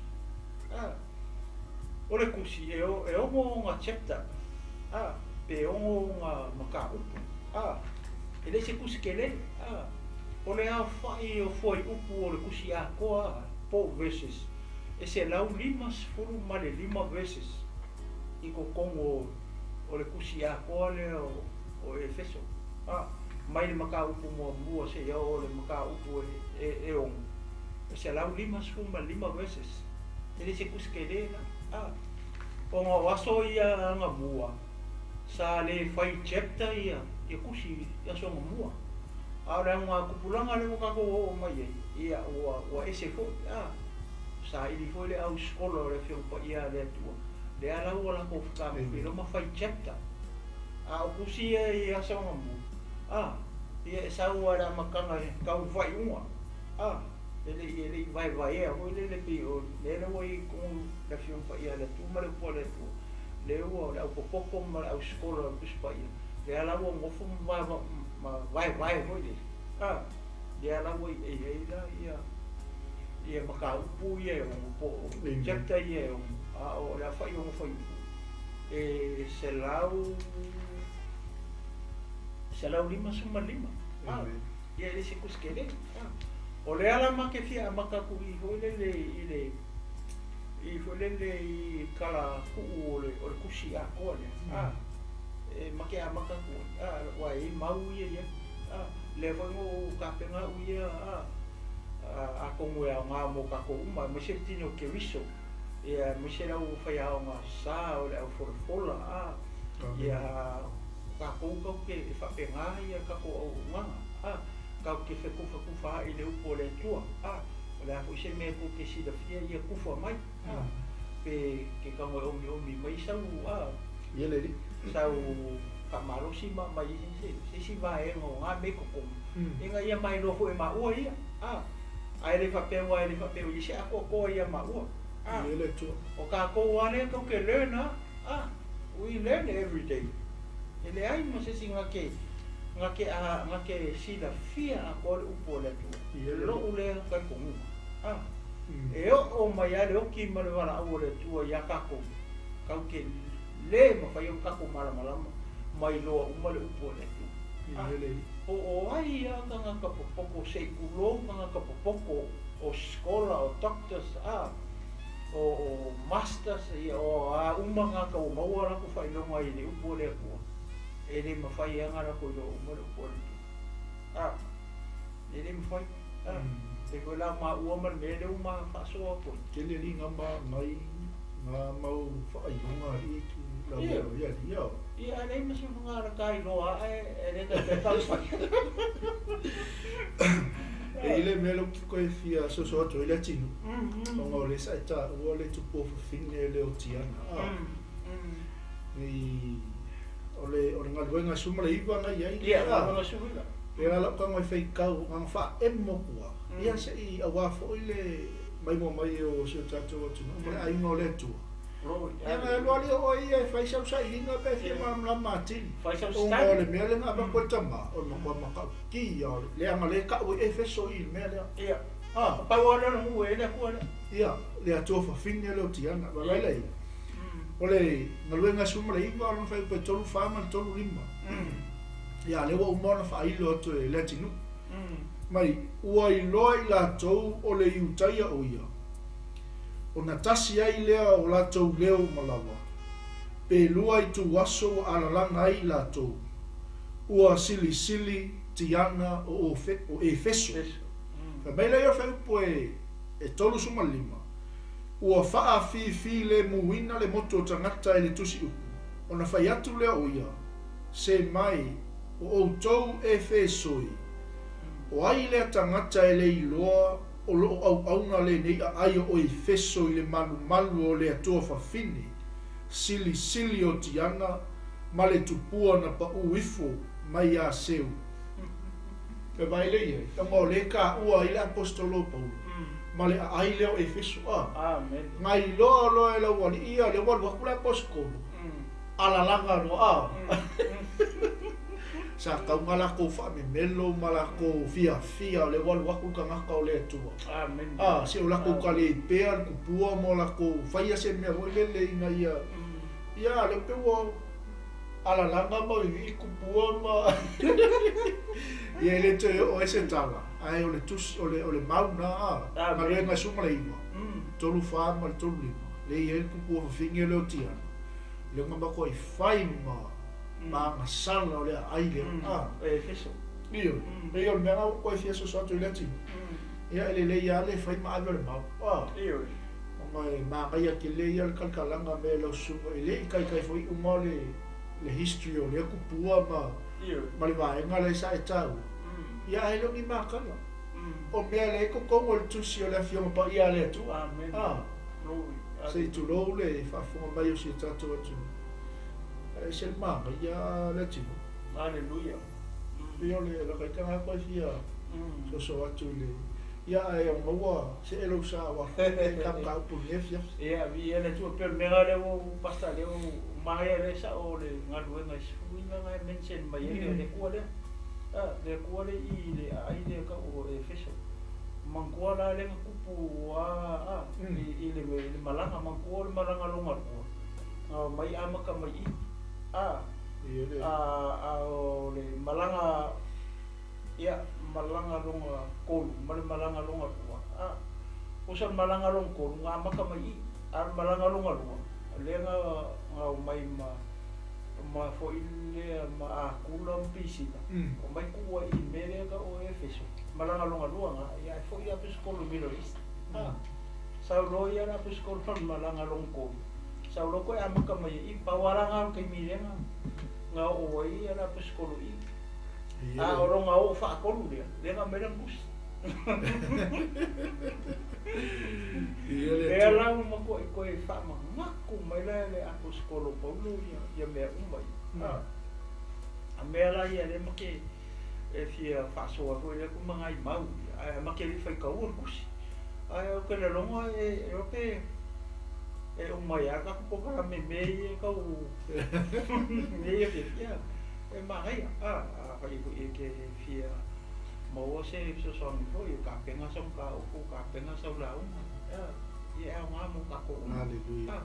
o le kusi e o mo nga chapter pe o nga maka ele se kusi ke le o le a fai o foi upu o le kusi a koa po verses e se lau limas furu male lima verses i ko kongo o le kusi a koa le o Efeso mai le maka upu mua se ia o le maka upu e o se lau limas furu male lima verses ele se kusi ke le o nga waso ia nga mua sa le fai chapter ia kusi ia so nga mua ora nga kupulanga le maka ko o mai ia o ese fo sa ili fo le au skolo le fio pa ia le tu le ala o la ko ka me lo ma fai chapter o kusi ia so nga mua ia sa o ra makanga ka u vai uma ele vai o ele pio leoi com la fio pa ia le tu ma le po le tu le o la poco ma au skolo ku pa ia le ala o mo fu vai foi le le ala o ia maka upu ia o po chapter ia o la fai foi e se lau lima suma lima ia ele se kuskele o le ala ma ke fia maka ku i foi le i kala ku o le kusi a ko le e make a maka ku wa i mau ia le foi o ka penga u ia a kongo ya nga mo ka ko uma me se tino ke wiso ia me se o fai a nga sa o le forfola ia ka ko ke fa penga ia ka ko nga ka ke fe ku fa i le upo le tua la fu se me ko ke si da fia ia kufa mai pe ke ka mo omi mai sau Ia le ri. sau ka malo si mai si vai ngo nga me ko inga ia mai lo fo ma ua ia ai le fa pe i se ko ia ma ua Ia le tu. o ka ko ane ko ke learn we learn every day ele ai mo se singa ke ngake si la fia a ko upo le tu lo ule ka ko e o mai ale o ki ma le wala o le tu ia ka ko ka ke le ma fa yo ka ko mala mai lo o male upo le tu Ia le. o ai ia ka popoko se kulo ka popoko o skola o doctors o masters o uma ka o maua la ko fai lo mai le upo le ko ele ma fai anga la ko lo mo lo ko ele ma fai e ko la ma o ma me le uma fa so ko Ke le ni ngamba mai nga mau fai nga i ki la ia. ia le ma so nga ra kai lo ele ka te tal fai E ile me lo ko e fia so to ile tinu. O le sa ta o le tu po fine le o tiana. Ni ole nga suma le iwa nga ia. ia nga suma. Pera la ka ngai fei kau nga fa emmo kua. Ia se i awa fo ile mai o so tato o tinu. Mai ai no le tu. Ia nga lo ali o ia fai sa inga pe fi ma mati. Fai sa O le me le nga ba ko tama o no ma ka ki ya le nga le ka o Efeso i me le. Ia. Pa ora no e le ko. Ia, le ato fa fine le o tiana. Ba lai. Ole na luenga suma le iwa no fai pe tolu fama tolu lima. Ia le wa umona fa ilo to e le tinu. Mai ua i loi la tou o le iutaia o ia. O na tasi ai lea o la tou leo malawa. Pe lua i tu waso ala langa ai la tou. Ua sili tiana o Efeso. Ka mai lea fai po e tolu suma lima. Ua faa fi le muina le moto tangata e le tusi upu. O na fai atu lea o ia. Se mai o tou Efesoi. O ai lea tangata e le iloa o lo au le nei ai o Efeso i le malu o le atua fafini. Sili o tiana ma le tupua na pa uifo mai a seu. Pe vai le ia. Tamo le ka ua i le apostolo Paulo. Ma le ai leo Efeso Amen. ngai lo e la wali ia le wal wakula poskolo ala langa lo sa ka ngala ko fa me melo mala ko fia le wal wakul ka ngaka o le tu Amen. se o la ko ka le pear ku pua mo la ko faia se me ro le ina ia le pe wo ala langa mo i ku pua ma ia le te o ese tala ai o le tus o le mauna ma le nga suma le iwa tolu fa ma tolu lima le ia ku pu finge le tia le ngamba ko i fai ma sala o le ai le Efeso. io le io me nga ko i fieso so to le ti ia le ia le fai ma ave ma Io. ma ia ke le ia kalkalanga me lo su le kai foi u mo le history o le ku pu ma ma le vai nga le sa tau ia e longi makala. O mea le ko le tusi o le fiona pa ia le tu. Amen. Glory. Se tu lo le fa fo mai o si tato o tu. E se manga ia le tu. Hallelujah. Io le la ka nga pa fia. So atu le. Ia e o maua se elo sa wa ka pu le fia. Ia vi ele tu per mega le o pasta le o mai le sa o le ngalu nga suina nga mention mai le ko le. Le kuare i le ai le ka o Efeso. Mankuala le kupu i le malanga mankuala malanga longa ko. Mai amaka mai o le malanga ia malanga longa ko malanga longa ko. Usan malanga longa ko nga amaka mai malanga longa ko. Le nga mai ma fo ile ma akula pisita o mai kuwa i mere ka o Efeso malanga longa luanga ia fo ia peskolo Middle East saulo ia na peskolo malanga longko saulo ko amaka mai i pawaranga ke mirenga nga o ia na peskolo i o longa o fa kolu dia nga merang bus E lau ma koe whamangaku mai le apostolo Paulo ia mea umai. A mea la ia le make e fia whasoa koe le kumanga I mau. A make li whaikaua kusi. A o ke le longa e rope e umai a kakupokara me mei e kau mei e fia. E mahai a whai koe e ke fia maua se soani koe ka penga sau ka uku ka penga sau la unga. Ia e ngā mo kako unga. Hallelujah.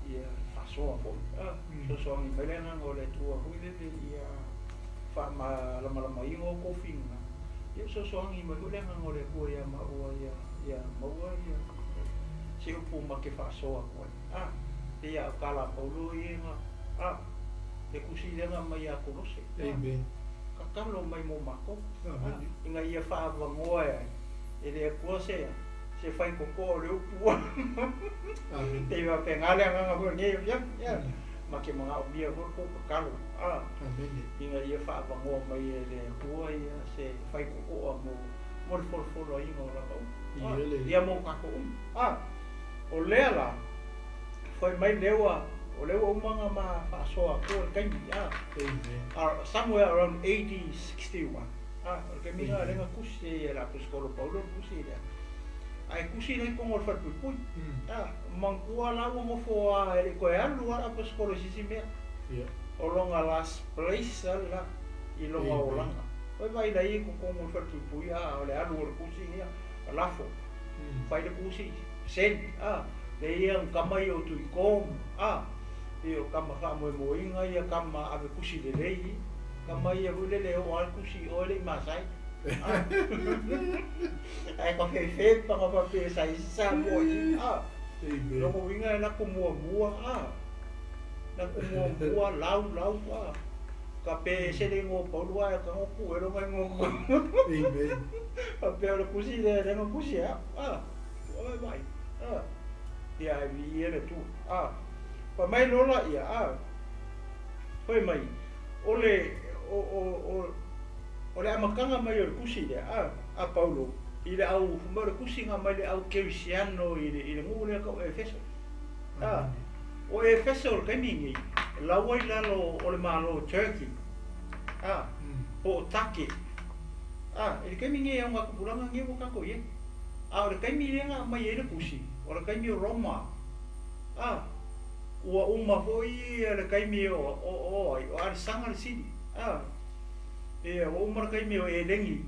Ia whasoa koe. Soani melenga ngō le tua huilele ia wha lama ingo kofinga. Ia soani melenga ngō le kua ia maua ia maua ia se upu ma ke whasoa koe. Ia kala Paulo ia nga. Te kusi lenga mai a kolose. Amen. Kakalo mai mo mako. Inga ia whaavangoa e le kua se whai koko le upua. Te iwa pengale anga koe nge ia. Ma ke mga umia koe ko kakalo. Inga ia whaavangoa mai e le kua ia se whai koko a mo le folofolo inga o rakau. Ia mo kako O lea la, whai mai lewa o lewa umanga ma whaasoa koe kaimi. Somewhere around 1861. Ke minga renga kusi e la apostolo Paulo kusi rea. Ai kusi nei kongo whatpupui. Mangkua lau ngofoa e koe alu a apostolo sisi mea. O longa last place la I longa o langa. Oi vai dai ko kongo whatpupui o le alu o kusi ia lafo. Whai le kusi sen. Le ia kamai o tui kom. Ia kama wha mo inga ia kama ave kusi le rei. Kama ia hulele o al kusi o le masai. Ai ko fe pa pa pe sai sa mo I. Lo inga na ko mua. Na ko mua lau. Ka pe se le ngo Paulo ai ka ngo ku ero mai ngo. Amen. Pa pe o kusi le ngo kusi vai. Ia ia le tu. Pa mai lola ia Hoi mai ole amakanga mai o kusi le a Paulo I le au fumare kusi nga mai le au kerisiano I le ngule ka o Efeso o Efeso kai mingi lawai lalo ole malo Turkey o take ele kai mingi e nga kupulanga nge mo kako ye ole kai mingi nga mai ele kusi ole kai mi Roma ua uma foi le kaimi o ar sanga le sidi e o uma kaimi o elengi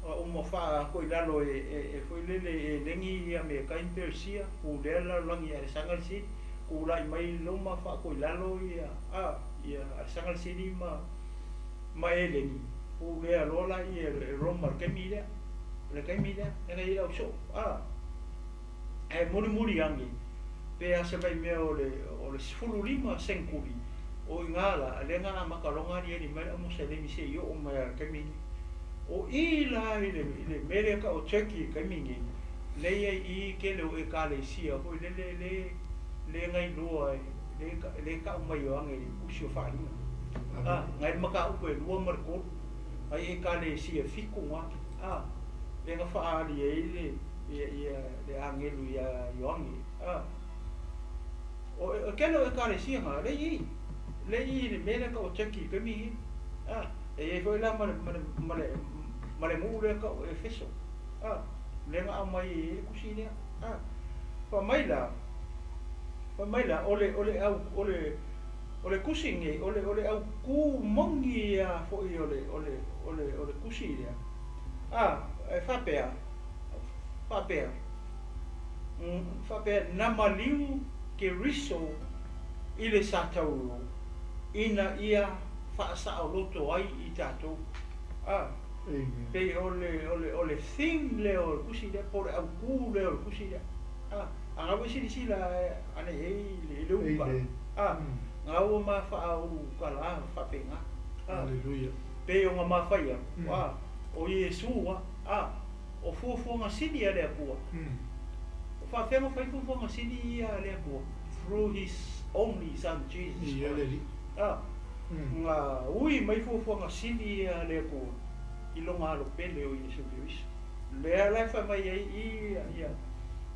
o uma fa ko ilalo e foi le elengi ia me kaim persia ku dela langi ar sanga le sidi ku lai mai loma fa ko ilalo ia ar sanga le sidi ma elengi ku le lola ia Roma kaimi le kaimi le ila so e muri angi pe ase vai me o le fululima senkuri o ingala le nga makalonga ni mai mo se le mi se yo o mai kemi o ila ile mere ka o Turkey kemi le I ke le o ekalesia ko le ngai loa le ka o mai o ange usio faina ngai maka o ko lua marko ai ekalesia fikunga le nga fa ali ile le angelu ia yoangi o kelo e kare sia nga le I mele ka o Turkey kemi e foi la male mu le ka o Efeso le nga mai kusine pa mai la ole kusinge ole au ku mongi fo I ole kusine e Faafeiloaiga namaliu ke riso I le satauro ina ia whaasa o loto ai I tatou pe ole thing le o kusi le pore au ku le o kusi le anga wisi sila ane le upa nga o ma wha au kala whapenga Hallelujah. pe o nga mawhaia o Yesu o fuafuanga sini a lea kua Faafeiloaiga fai fuafuanga sini a lea kua through his only son Jesus nga ui mai fuafuanga sini a lea kua I longa alo pele o Yesu Christ Lea lai wha mai ai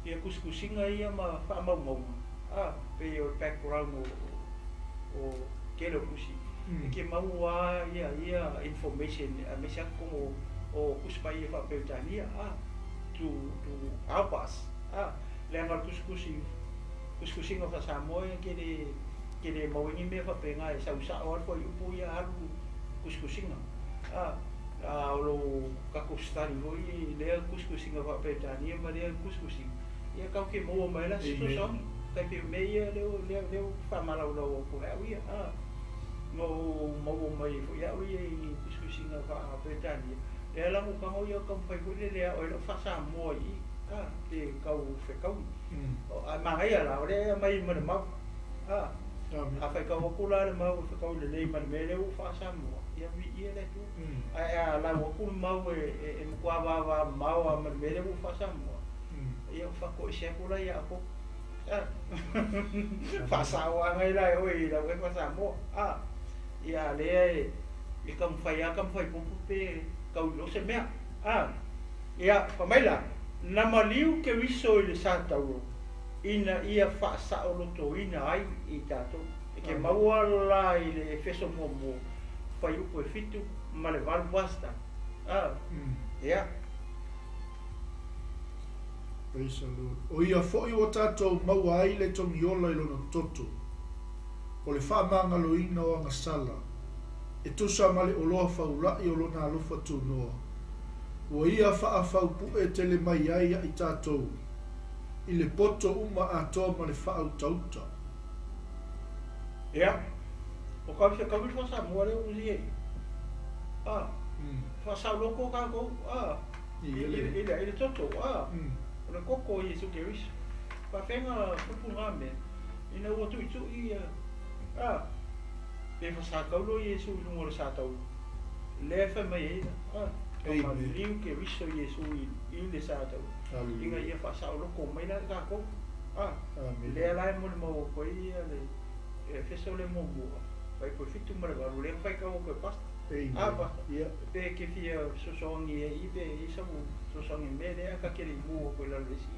ia kuskusinga ia ma wha maumau. Pe o background o kelo kusi. Ke maua ia information a me sia como o kuspai ia wha peutania to help us. Lea ngal kuskusinga wha Samoa ke le mawingi me wha penga e sausa o alfa iupu ia alu kuskusinga. Lo kakustari hoi lea kuskusinga wha peutania ma lea kuskusinga. Ia kau ke maua mai la sito song. Kai pe meia leo whamaraulau o puhau ia. Mau mai fo ia i kuskusinga wha peutania. Lea langu kango ia kampai hoi lea o ilo wha Samoa i. Te kau whekau. Magai ala o lea mai mana mau. Whai kau akula le mau whekau le lei mana me leo wha Samoa. Ia le tu. Ai la wakul mau e mkua wawa mau a mana me leo wha Samoa. Ia whako i sekula ia ako. Whasawa ngai lai oi la wai wha Samoa. Ia lea e kamwhai pupu pe kau lo se mea. Ia pamaila. Nama liu ke wiso i le sātau ina ia whaasao loto ina ai i tātou. E ke maua la i le Efeso mo whai upo e fitu ma le walu wasta. Ia. Praise the Lord. O ia fo i o tātou maua ai le tongi ola i lona toto. O le whaamangalo ina o anga sala. E tusa ma le oloa whaulai o lona alofa tu noa. O ia whaafau pu e tele mai ai i tātou. I le poto uma atoa ma le whaau tauta. Ia. O kau se kawit wha Samoa leo uzi e. Whasau loko kako. I le toto. O le koko i Jesu Keriso. Whawhenga pupu ngā mea. Ina ua tu i. Pe whasakaulo i Jesu i lungo le sātau. Le whamai eina. Liu ke riso Yesu i le sātau. Inga ia whasau loko mai na kako. Lea lai mo le mau koe ia le Efeso le mo mua. Pai koe fitu marawaru le whai kau koe pasta. Pasta. Pe ke fia sosongi e i pe i samu sosongi me lea ka kere mua koe la lesi.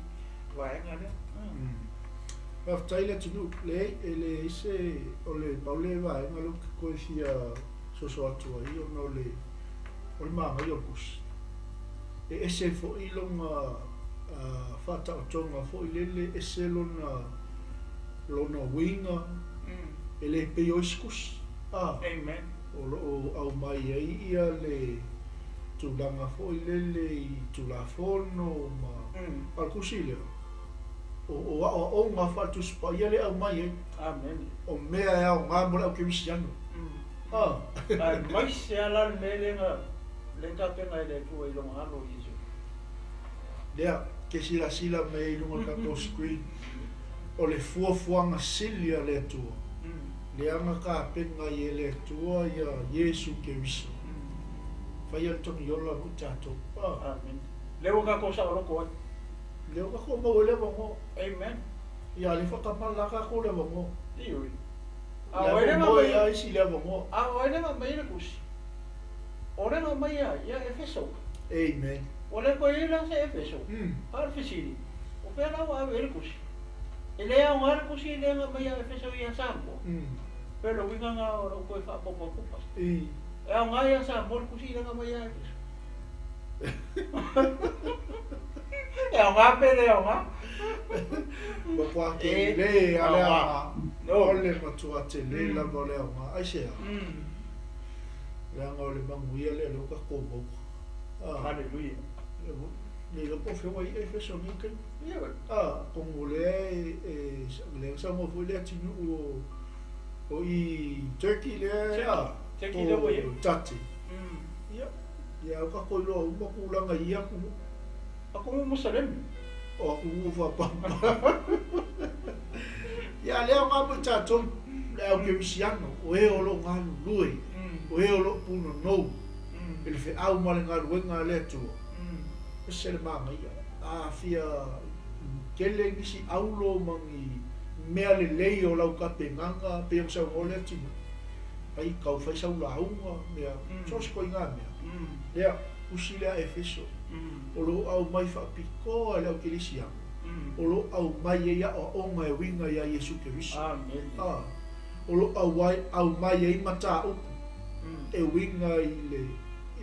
Waenga lea. Whaftaila tinu le ele ise o le paule waenga luka koe fia soso atua i o no le o le māngai o kus. E ese fo i longa whata o tonga fo i lele ese lona winga e le pe o iskus. Amen. O au mai ai ia le tūlanga fo i lele i tūlafono ma alkusi leo. O ngā whatu spa ia le au mai ai. Amen. O mea e au ngā mora au ke wisiano. Mai se ala le mele ngā le tapenga le tua i longa alo Jesu. Lea, ke sila me i lunga kato screen. O le fuafuanga silia le tua. Lea nga ka penga i le tua ia Jesu Keriso. Whai al tongi ola ku tātou. Amen. Leo ka ko sa loko ai. Leo ka ko mau le wango. Amen. Ia le whakamala ka ko le wango. Ioi. Ia mo ia isi le wango. Awaine ma mai le kusi. Ora no mai ia Efeso. Amen. Ora ko ila se Efeso. Ar fisiri. O pera wa ele kusi. Ele a un ar kusi le mai ia Efeso ia Samoa. Pero winga nga ora ko fa popo kupas. E a un ia Samoa kusi le mai ia Efeso. E a un pere a un. Ba kwa ke le ala. No le matua te le la vole a ai se. Langa o le manguia le loka komo. Halleluja. Le lopo fe wai Efeso nike. Kongo le le sa mo fu le tinu o i Turkey le Turkey le wo tati. Ya ka ko lo mo ku langa ia ku. Ako mo Jerusalem. O ku fa pa. Ya le nga mo tato le au ke visiano o e o lo ngalu lui. O e o lo puno no. Ele fe au male ngalu wenga le tu. Ese le mama ia. Fia kele ngisi au lo mangi mea le lei o lau ka penganga pe o sa o le tinu. Ai kau fai sa ula unga mea. Sos ko inga mea. Lea, pusi le a Efeso. O lo au mai whaapikoa le au kilisia. O lo au mai e ia o onga e winga ia Yesu Keriso. Amen. O lo au mai e mata upu. E winga i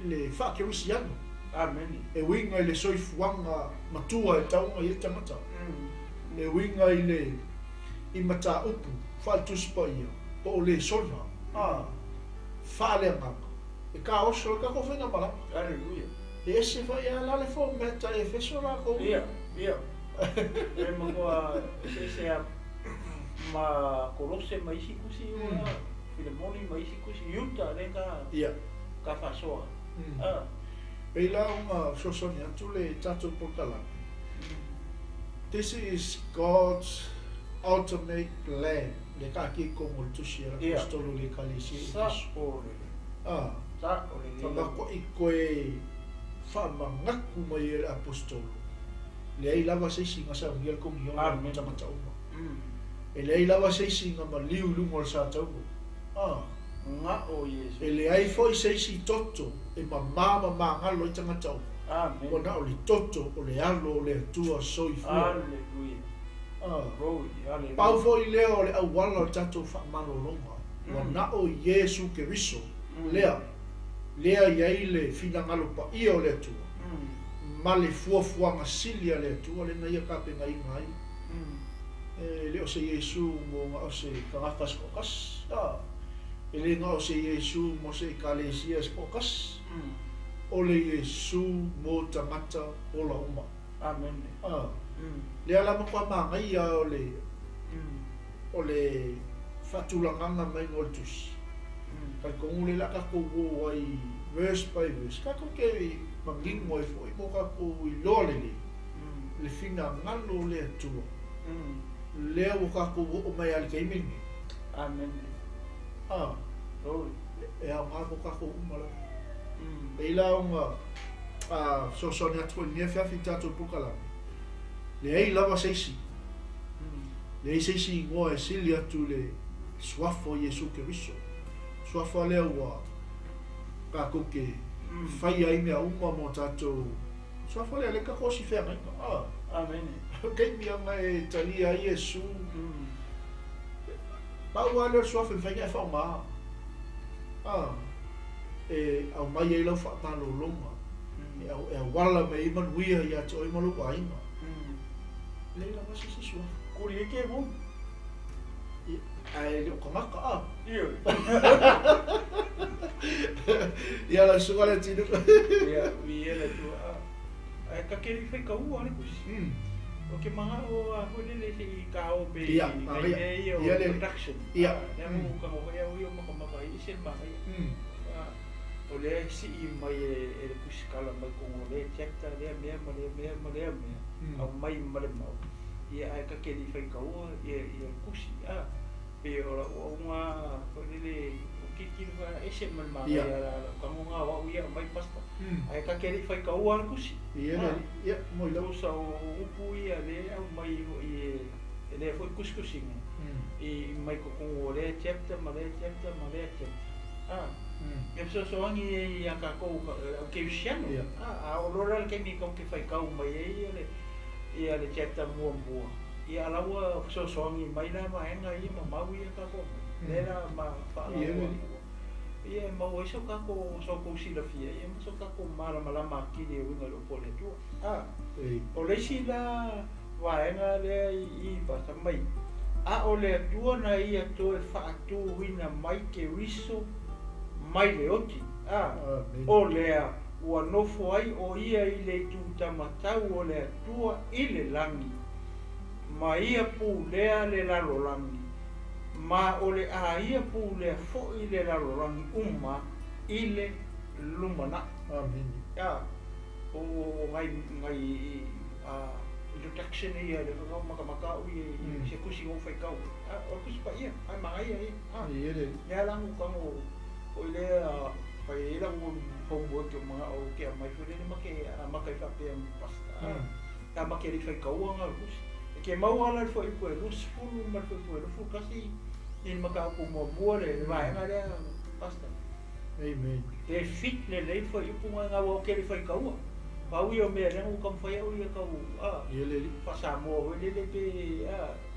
le whaakirisiano. Amen. E winga i le soifuanga matua e taunga i e tangata. E winga i mata upu. Whaatuspa ia. Po o le sona. Whaale nganga. E ka oso ka ko whenga mara. Hallelujah. E ese whai a lale fo meta e Efeso la ko. Ia. E magoa se ma kolose mai sikusi o Filemoni mai sikusi yuta lenga ka fasoa. Pei la unga sosonia tu le tato pokala. This is God's ultimate plan. Le ka ki kongo tusi ala kostolo le kalisi. Sa ore. Sa ore. Tabako ikoe whamangaku mai e apostolo. Le ai lava seisi nga sa ngiel kong hiong Amen. Tamata uma. E le ai lava seisi nga maliu lungo le sa taugo. Nga o Yesu. E le ai foi seisi toto e mamama ngalo i tangata uma. Amen. O na o le toto o le alo o le atua soifua. Hallelujah. Hallelujah. Pau foi leo o le awala o tatou whaamalo longa. Wa na o Yesu Keriso. Lea iai le finangalo pa ia o le atua. Ma le fuafuanga silia le atua le na ia kapenga inga ai. Le o se Yesu mo nga o se kangafas kokas. E le nga o se Yesu mo se kalesias kokas. O le Yesu mo tangata o la uma. Amen. Le ala mo kwa manga ia o le fatulanganga mai ngoltus. Kai kongule la ka ko ai verse by verse. Ka ko ke manging mo foi mo ka ko I lole le fina ngalo le atua. Le o ka ko o mai al keiming. Amen. E a ma mo ka ko umala. Beila unga so sonia tu ni fa fita to pukala. Le ai lava seisi. Le seisi ngo e silia tu le swafo Yesu Keriso. Swafo le wa ka ko ke fai ai mea uma mo tato. Swafo le ka ko si fe nga. Amen. Kei mi anga e tali ai Yesu. Pa wa le swafo fai nga fa ma. E au mai e lau whaatalo longa. E au wala me iman wia ia te oi malu wainga. Leila wasi si sua. Kuri eke mo. Ai leo kamaka Iyo. Ia la suga le tinu. Ia, la tu. Ai ka keri fai ka ua le kusi. O ke mga o hulele si kao pe. Ia, ia le production. Ia. Ia mo ka mo ia o makamaka isen ma. O le si I mai e kusikala mai kongo le chapter le mea au mai male mau ia ai ka keli fai ka ua ia kusi pe ora o nga le o kiki va ese mal ma ia ka nga wa ia mai pasta ai ka keli fai ka ua kusi ia mo lo sa o upu ia le au mai i le foi kuskusinga I mai ko kongo le chapter ma le chapter e so angi ia ka ko ke usiano o lora ke mi ko ke fai kau mai ia le chapter mo ia lawa so angi mai na ma enga I ma mau ia ka ko lera ma fa ia ma o so ka ko so ko si la fia ia so ka ko mala ma ki le winga lo pole tu o le si la wa enga le I pa sa mai o le tua na ia to fa tu wina mai ke riso mai le oti o lea ua nofo ai o ia I le tu tamatau o le atua I le langi ma ia pu lea le lalo langi ma o le a ia pu lea fo I le lalo langi uma I le lumana o ngai introduction ia le maka I se kusi ngo fai kau o kusi pa ia ai ma ia ia langu kango o le pai la un homework o mga o ke mai fere ni make fa pe pasta ta make ri fai kau nga kus ke mau ala foi po lus fulu mar foi po fu kasi in maka ko mo buore vai nga le pasta Amen. Te fit le lei foi punga nga wo ke le foi kaua. Pau yo me le ngu kam foi o ia kau. Ele Pa sa mo le le pe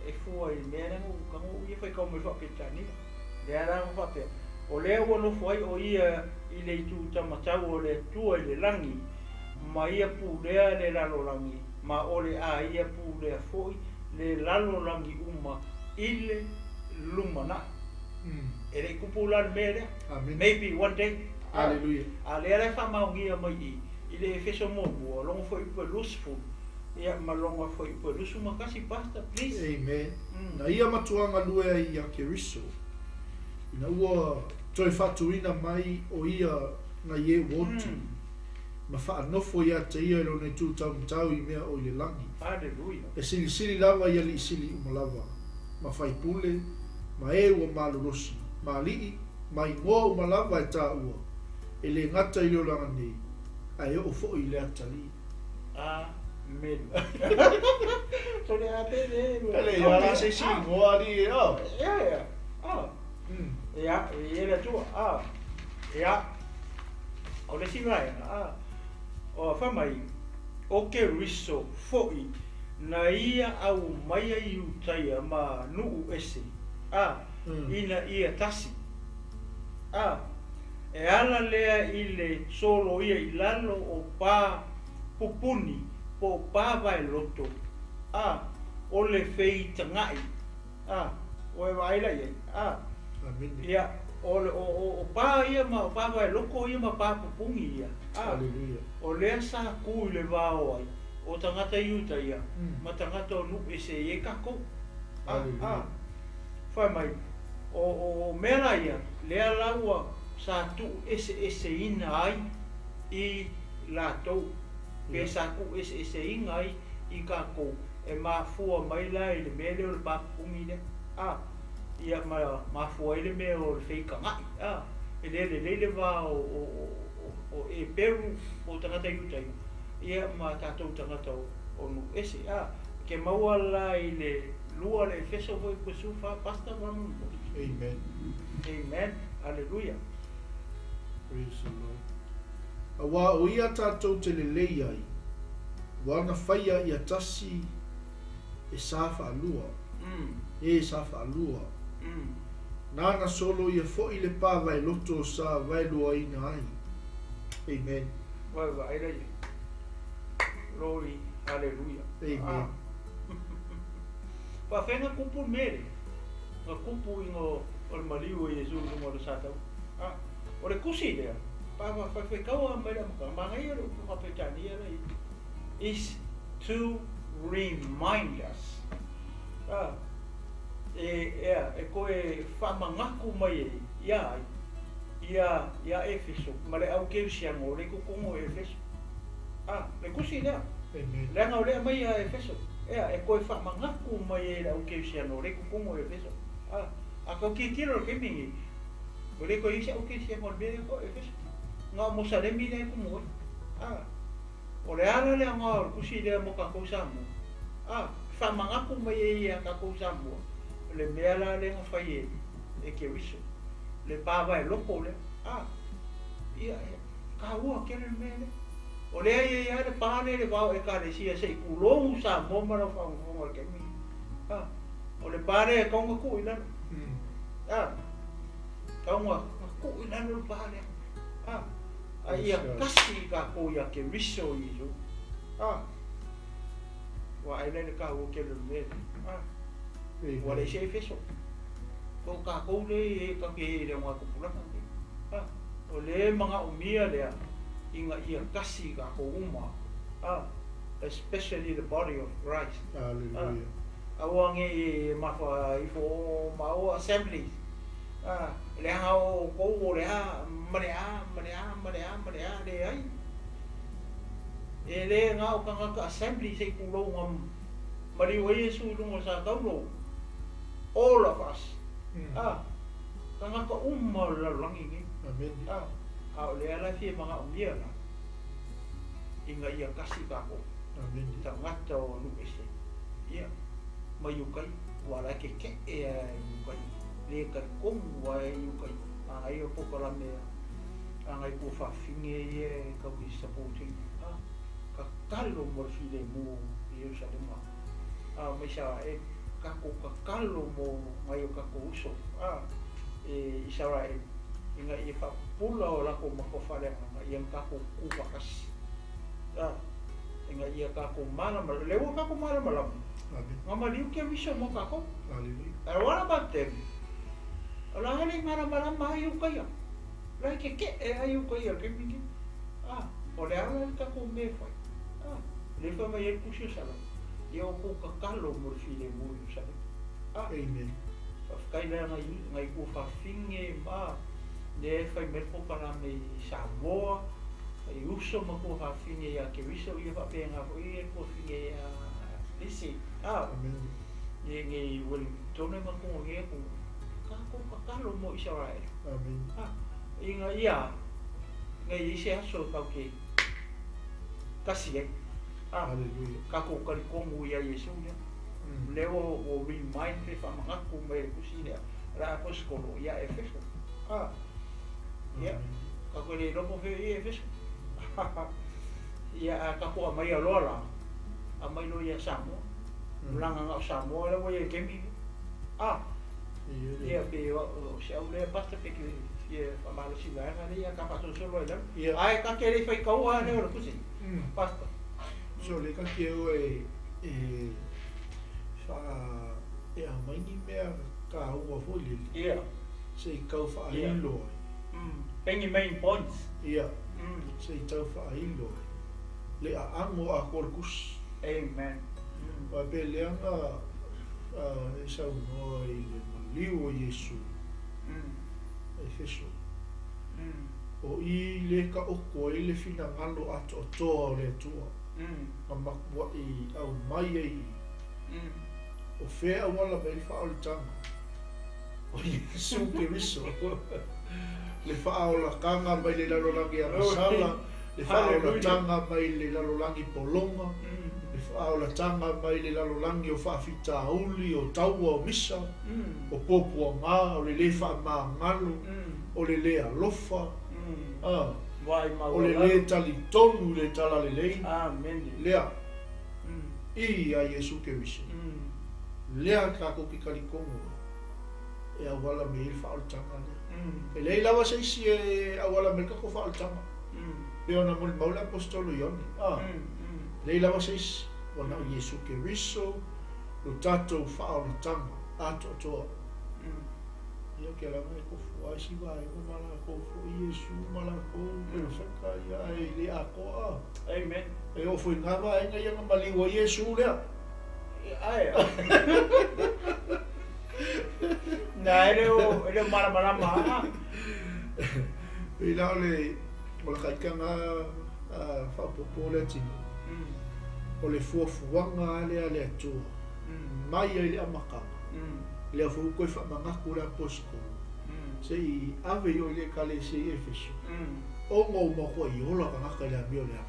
e foi me le ngu kam o ia foi kau me fa pe tani. Le ara ngu fa pe. O le o no foi o ia I le tu tamatau o le tua le langi. Ma ia pu le lalo langi. Ma o le a ia pu le foi le lalo langi uma ile lumana. Ele kupulan mere. Amen. Maybe one day. Hallelujah. Ale fa maungia mai ile Efeso mo bo longo foi pelusful. Ia malonga foi pelusu makasi pasta please. Amen. Na ia matuanga lua ia keriso. Ina ua toi fatuina mai o ia na ye wotu. Ma fa anofo ia te ia lo ne tu tau I mea o ile langi. Hallelujah. E sili lava ia li sili umalava. Ma fai pule, ma e ua malorosi, ma lii, ma ingoa umalava e tā ua. E le ngata I leo langa nei, a e o fo I le atali. Amen. So le ate le. Ele ia la se si ngoa ni e o. Yeah. Ya, ia tu. Ya. O le si vai. O fa mai. O ke riso foi na ia au mai ai utai ma nuu ese. Ina ia tasi. E ala lea I le solo ia I lalo o pa pupuni po pa vai loto. O le fei tangai. O e vai la ia. Amen. Ia o pa ia ma o pa vai loko ia ma pa pupungi ia. Hallelujah. O lea sa ku le vao ai. O tangata iuta ia. Ma tangata o nu ese e kako. Fai mai. O mera ia. Lea laua sa tu ese ina ai. I la tau. Pe sa ku ese ina ai. I kako. E ma fua mai la I le mele o le papungi ne. Ia ma fua I le me o le feika ngai. E le vao o e peru o tangata iuta ia. Ia ma tātou tangata o nu ese. Ke maua la I le lua le Efeso voi kusu fa pasta manu. Amen. Amen. Hallelujah. Praise the Lord. Awa o ia tātou te lelei ai. Wana whaia ia tasi e safa alua. E safa alua. Nana solo ia fo I le pā vai loto sa vai lua ina ai. Amen. Vai vai rai. Glory. Hallelujah. Amen. Pa whenga kupu mere. Nga kupu ingo o le maliu I Jesu mo le satau. O le kusi lea. Pa whakaua mai la makangamanga o le whapetani rai. Is to remind us. E koe whamangaku mai ia Efeso. Ma le au keusiango le kukungo Efeso. Le kusi lea. Amen. Le ngau lea mai a Efeso. E koe whamangaku mai le au keusiango le kukungo Efeso. A kau ki tiro ke mingi. O le koe isi au keusiango le mele ko Efeso. Ngā mosa le mile kumo. O le ala le ngā kusi lea mo ka kousamu. Whamangaku mai ia ka kousamu. Le mea la le ngā whai e ke wiso. Le pāwai loko le. Ia ka ua kere mele. O lea ia le pāne le wau e ka le sia se I kulohu sa momara whaungonga ke mi. O le pāne e kaunga ku ilana. Kaunga ku ilana le pāne. Ia kasi ka ko ia ke wiso I zo. Wa ai le ka ua kere mele. Wa le se Efeso. Ko ka ko le ka ke le ngā kupulaka. O le mga umia lea. Inga ia kasi ka ko uma. Especially the body of Christ. Hallelujah. Awange mafa ifo mao assemblies. Le ha o ko le ha marea le ai. E le nga o ka assembly se kulo ngam mari o Yesu lungo sa taulo. All of us. Kanga ka umma la langi ni. Amen. A le ala fi mga umia la. Inga ia kasi ka ko. Amen. Ta ngata o lu ese. Ia mayukai wala ke e yukai. Le ka kong wa yukai. Ai o pokola me Angai ko whawhinge e kau ki supporting. Ka kalo mo file mo i Jerusalem. Mai sa e kako ka kalo mo mai o kako uso. Israel. Inga i whapula o lako makowharenga i ang kako kuwakas. Inga i a kako malama. Lewa kako malama lam. Nga mariu kia viso mo kako. What about them? Ala hali malama lam mahiu kaya. Lai ke ayu kaya ke mingi. O le ala ka ko me fai. Le fa mai e kusi sala. Yo ko ka kalo mo file mo sala. Amen. Fa kai le ngai ko fa finge ma le fa me ko para me Samoa. Ai uso ma ko fa finge ya ke viso ia fa pe nga foi ko finge ya lisi. Amen. Ngai wel tone ma ko nge ko ka kalo mo Israel. Amen. Inga ia ngai ise aso kau ke kasi Hallelujah. kako kari kongu ia Yesu ia leo o remind me fa mangaku me kusile ra aposkolo ia Efeso ia kako le lopo fe ia Efeso ia kako amai alola amai lo ia Samoa langa nga Samoa le mo ia kemi ia pe o se au le pasta pe ke ia famalo si vai ali a capa solo ele ai ka ke le fai kau ane o kusi pasta so le ka ke o fa a mai ni me ka o fo le ia se kau fa ilo pengi main points ia se tau fa ilo le a amo a corcus amen va pe le anga esa no i le liu Yesu Efeso. O i le ka oko i le fina ngalo ato toa le tua. Ka makua i au mai ei. O whea wala me i whaole tanga. O Yesu ke riso. Le whaola kanga mai le lalolangi a masala. Le whaola tanga mai le lalolangi polonga. Le whaola tanga mai le lalolangi o whaafita auli o taua o misa. O popua ngā, o le le wha maa ngalo. O le le alofa. O le le tali tonu le tala le lei. Lea. I a Yesu ke wiso. Lea kako ki kalikongo. E awala me il whaole tanga lea. E lei lawa se isi e awala me kako whaole tanga. E ona muli maula apostolo ioni. Lei lawa se isi. Ona o Yesu ke wiso. Lo tatou whaole tanga. Ato toa. Ia ke la mai kofu ai si vai ko mala kofu Yesu mala ko pero saka ia e le ako amen e o foi ngava ai nga mali o Yesu le ai na ele mala ma e la le mola kai kanga fa popo le tino o le fuafuanga le atu mai ele amaka le fu ko fa manga kura posko sei ave yo le kale sei Efeso o mo ko yo la ka ka le amio le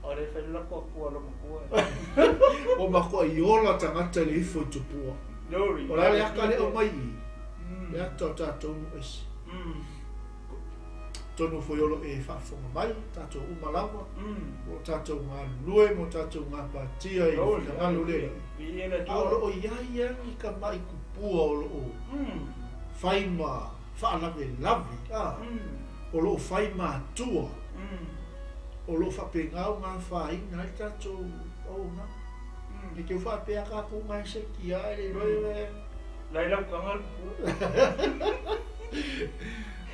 ore fe la ko lo mo o ma ko yo la tanga le fo tu po o la le ka le o mai ya to es tono foi olo e fa fo mai tato umalawa o tato nga lue mo tato nga patia i nga lule o ia i ka mai kupua o faima fa lave lavi o lo faima tua o lo fa pengau nga fa ina tato o nga e ke fa pe ka ko mai se kia e loe lai lau ka ngal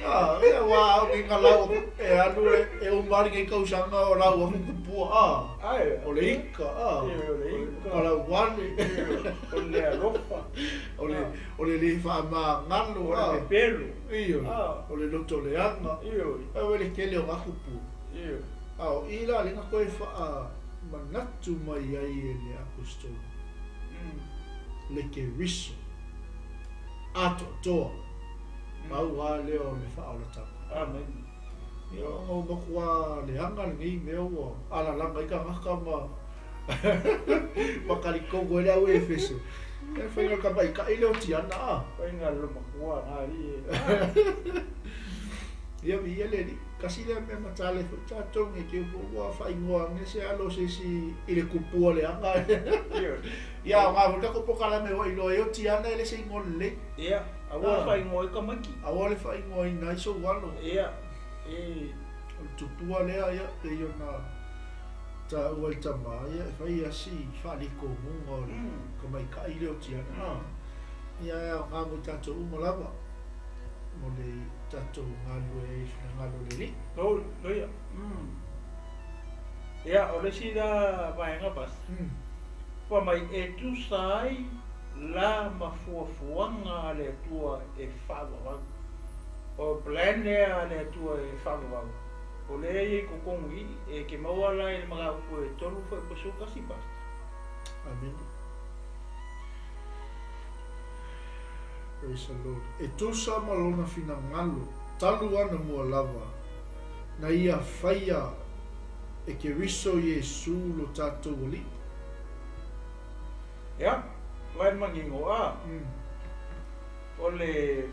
e wa o nga lau e anu e o mari ke kausanga o lau o kupua o le ika o la wani o le arofa o le fa ma ngalo o le pelo o le loto le anga o le kele o kupu o ila le nga koe fa manatu mai ai e le apostolo le ke riso ato toa mau a leo le whaola taka. Amen. Ia ngau makua le anga ngi meo o ala langa i ka ngaka ma makari kongo ele au Efeso. E whainga ka mai ka ile o tiana Whainga lo makua ngari Ia via le li kasi le me matale fo tatou nge ke po fai ngoa nge se alo se si ile kupua le anga. Ia nga mo ko pokala me o ilo yo tiana ele se ngol le. Ia, awa fai ngoi ka maki. Awa le fai ngoi nai so walo. Ia, o tupua le ia pe yo na ta o ta ma ia fai asi fa li ko mo ko mai ka ile o tiana. Ia nga mo tatou mo lava. Mo le tatou ngalo le li. No, no ia. Ia, o le sida vaenga pas. Pa mai e tu sai la mafuafuanga le tua e whawawau. O plane le tua e whawawau. O le e kukongi e ke maua la e mga upo e tolu fa e pasuka si pas. Amen. Praise the Lord. E tosa malona fina ngalo, talu ana mua lava, na ia whaia e ke riso Yesu lo tātou li. Ia, lai mangingo a. O le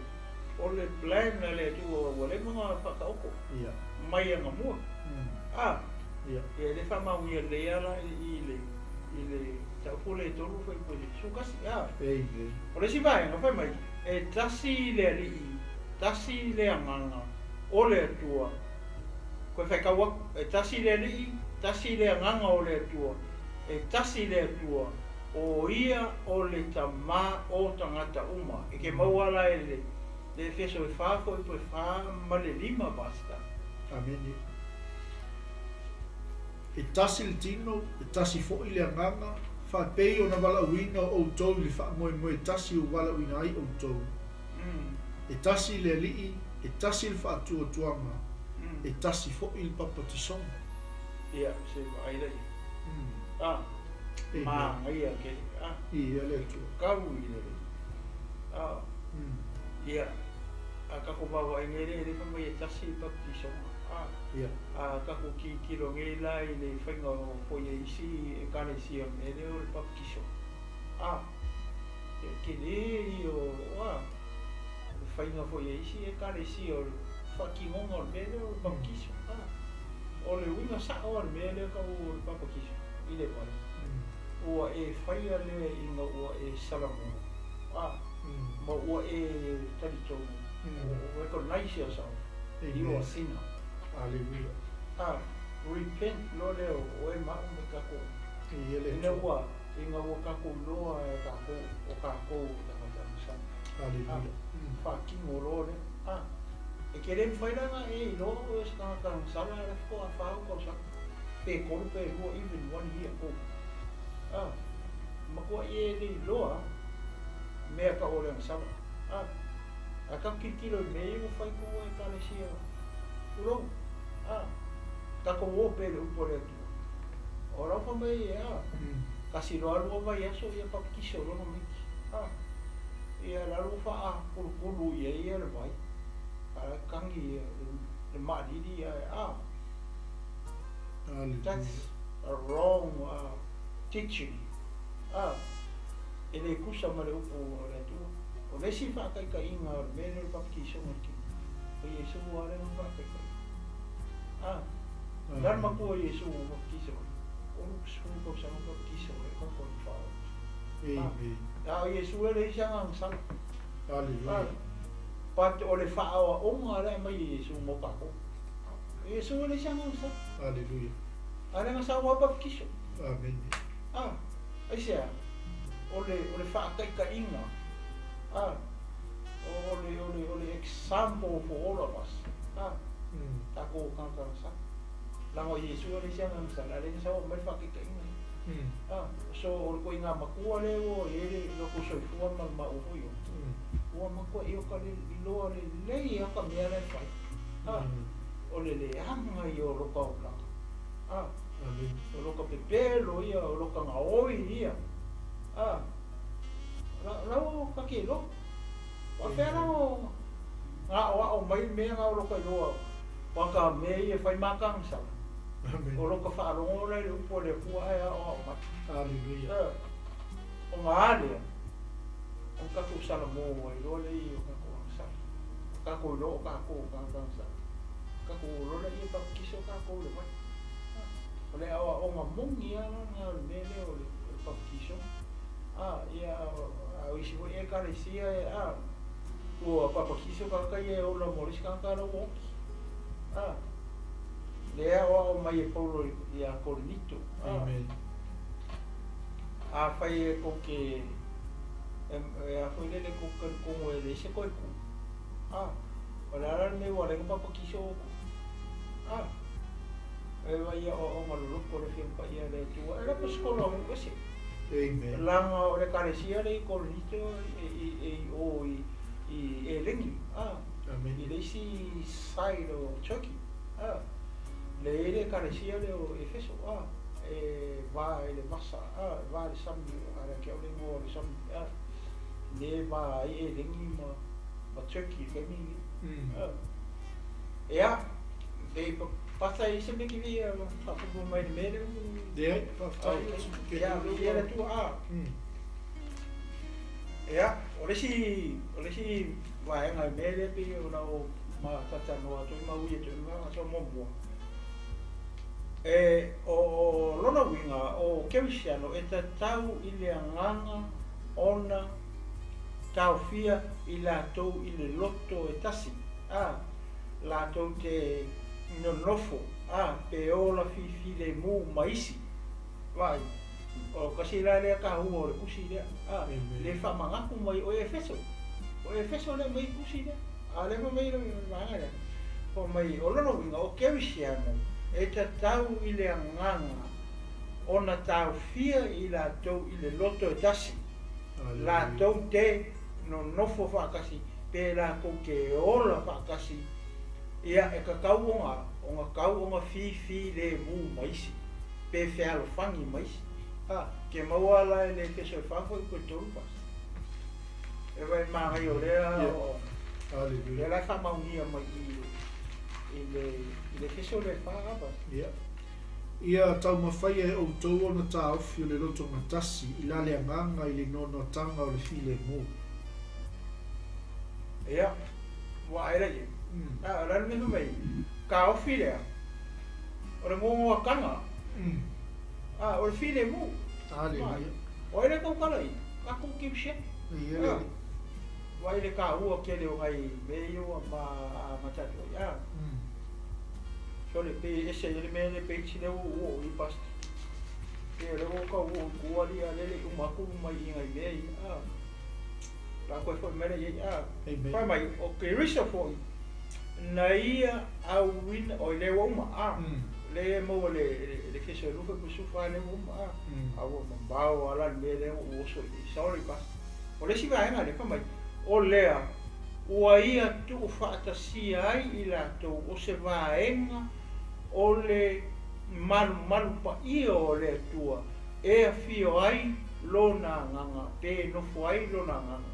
plan na le tua o le mga whakaoko. Ia. Mai anga mua. Ia. E le whamau ia le ala i le taupule e tolu fa i pole. Sukasi, Ei. O le si vai, nga whai mai. E tasi le ali, tasi le anganga, o le atua. Koe whai kawa, e tasi le ali, tasi le anganga o le atua. E tasi le atua, o ia o le tama o tangata uma. E ke mauala e le Efeso e whako i poe wha ma le 5 basta. Amen. E tasi le tino, e tasi fo i le anganga, fa pei o na wala uina o tau li fa moe tasi o wala uina ai o tau. E tasi le lii, e tasi le fa atua tuanga, e tasi fo i le papatisonga. Ia, se vai lei. Ma ia ke. Ia le tu. Kau i le. Ia. A kako bawa ngere le fa mai tasi papatisonga. Ia. A kako ki kilo ngela i le whainga o poia isi e kane sia me le o le papakiso. Ke le i o le whainga poia isi e kane sia o le whakingonga o me le o le papakiso. O le winga sa o me le ka o le papakiso. I le pare. Ua e whaia le inga ua e salamu. Ma ua e taritongu. O recognize yourself. You are sinner. Hallelujah. Repent lo leo o e mau me kako. Ina ua, inga ua kako loa e kako o kako o tangata. Hallelujah. Whakingo lo le. E kere mwhairanga e ilo o e skaka sala e fo a whao ko sa. Pe koru pe hua even 1 year ko. Makua e le iloa mea ka o le sala. A ka kikilo i mei o whai kua e kare sia. Uro. Kako o pele upo le tu. O rauwha mai e kasi roa lua vai aso ia pakiso rono miki. Ia lalu wha kuru ia ia le vai. Kangi le maadidi ia That's a wrong teaching. Ele kusa ma le upo le tu. O le si wha kai inga o mene le pakiso maki. O Yesu wale wha kai Dan makua Yesu pakiso. O suko sa pakiso e koko i wha. Amen. Yesu ele isang sang. Hallelujah. Pat o le wha o nga le mai Yesu mo kako. Yesu ele isang sang. Hallelujah. Ale nga sa wa pakiso. Amen. Ai sia. O le wha kai inga. O le example for all of us. Tako kaka sa. Lango Yesu ele isang sang. Ale nga sa wa mai wha kai inga. So o ko inga makua le o ele lo ko so fu ma ma o yo. O makua io ka le ilo le le ka me le fai. O le hanga yo lo ka la. Amen. O lo ka pepe lo ia o lo ka ngoi ia. La o ka ke lo. O fera o o mai me nga o lo ka lo. Wa ka me e fai makang sa. Amen. O lo ka fa lo le upo le fu ai o ma. Hallelujah. O ngale. O ka ku sala mo o lo le i o ka ku sa. Ka ku lo ka ku ka sa. ka ko lo le pa kiso ka ko le mai ole o ma mongi ana na le mele o le pa kiso ia o isi o e ka le sia o pa kiso ka ia o la moris ka lo o le o mai e polo ia cornito Amen. Fai ko ke foi le ko e le se ko ku ora me wa le pa kiso vai o malulu ko le pa ia le tu era pa skola mo ko se Amen. langa o le carecia le cornito e lengi Amen. i le si sai lo choki le carecia le o Efeso va le massa va le sambi ala ke o le mo le sambi le va e lengi ma choki ke mi e passa i se me ki via fa fu mai de mele Dei, pa via tu ole si vai ngai mele pi o ma tata no to ma ui to ma so mo mo o lona winga o kevisiano e tau i le anganga ona tau fia i la tau i le loto e tasi la tau te nonofo pe ola fi le mu maisi vai o kasi la le ka hu o le kusi le le fa manga ku mai o Efeso le mai kusi le ale mai le manga o mai o lona winga o kevisiano e tau i le anganga ona tau fia i la tau i le loto e tasi la tau te nonofo fa kasi pe la ko ke ola fa kasi ia e ka kauonga o kauonga fi le mu maisi pe fealo fangi maisi ke mawala le ke se fa ko tulpa e vai ma ai ole Hallelujah. la fa maunia mai le ke se le fa Ia tau mawhai e o tau ona tā ofi o le roto matasi i la le anganga i le nono tanga o le file mō. ia wa era ye ran me mai ka ofi le o le mo kanga o le file mo Hallelujah. o ele ko kala i ka ko ki she Ia. wa ile ka u ke le o ai me yo ma tato so le pe ese le me le pe chile o i pas e le o ka o ku ali ale le ma ku mai ngai me la ko fo me le Amen. fa mai o ke riso fo na ia au win o le o ma le mo le ke se lu ko su fa le o ma au ma ba o ala me le o so i sorry pas o le si va nga le fa mai o lea ua ia tu fata si ai i la to o se va enga o le malu pa ia o le tua e fio ai lona nganga pe no fo ai lona nganga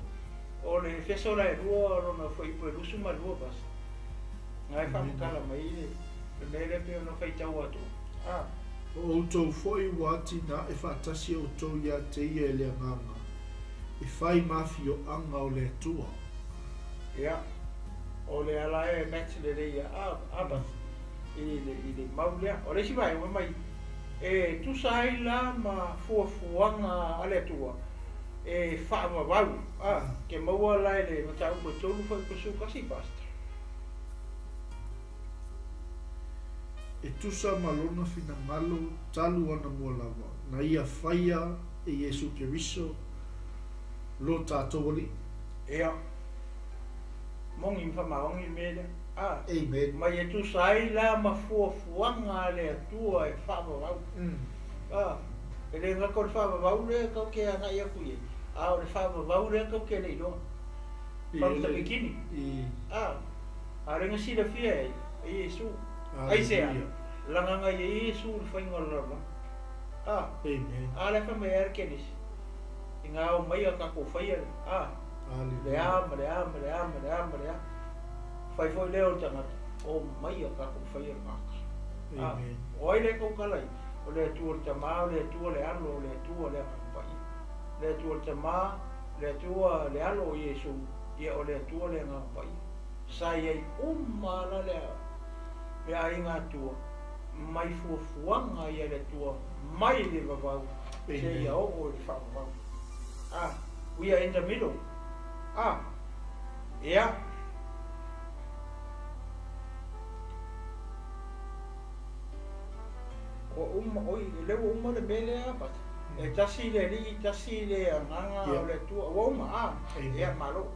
o le feso la rua lona foi po lusu malua bas ngai fa kala mai le pe no fai tau atu O tau foi wati na e whatasi o tau ia te ia e le anganga. E whai mafio anga o le tua. ia o le ala e match le ia abas i le maulea o le si vai o mai e tu sai la ma fuanga ale tua e fa ma vau ke maua la le no tau ko tolu foi ko su kasi basta E tusa malona fina malo talu ana mua lava. Na ia whaia e Yesu Keriso lo tātou ali. ia mongi fa maongi mele Amen. mai e tu sai la ma fuanga ale tua e fa ma vau e le nga ko fa ma vau le ko ke ana ia ku ye o le fa ma vau le ko ke le no From the beginning. A renga si la fia e Yesu. Ai sea. Langa nga Yesu le fa ngol la. Amen. Ale fa me er kenis. Inga o mai ka ko fa ia. Le am. Fai foi leo tanga. O mai ka ko fa ia ma. Amen. Oi le ko kala. O le tu o tama, le tu le alo, le tu le pa. Le tu o tama, le tu le alo Yesu. Ia o le tu le nga pa. Sai ai umma la le. ia inga tua mai fuafuanga ia le tua mai le vavau se ia o le whakavau. We are in the middle. Ia o leo uma le mele apa e tasi le li tasi le nganga o le tua o uma ia malo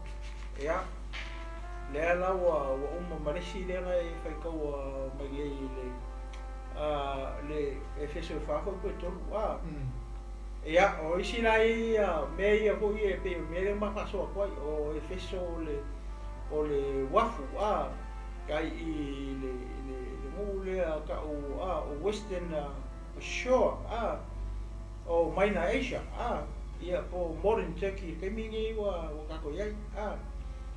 ia le ala wa uma marisi le ngai fai kau mai le Efeso Faafeiloaiga tolu ia o isi lai me ia ko ia pe me le makaso ko o Efeso o le wafu kai i le mule ka o western shore o Minor Asia ia po modern Turkey ke mingi wa ka ko ia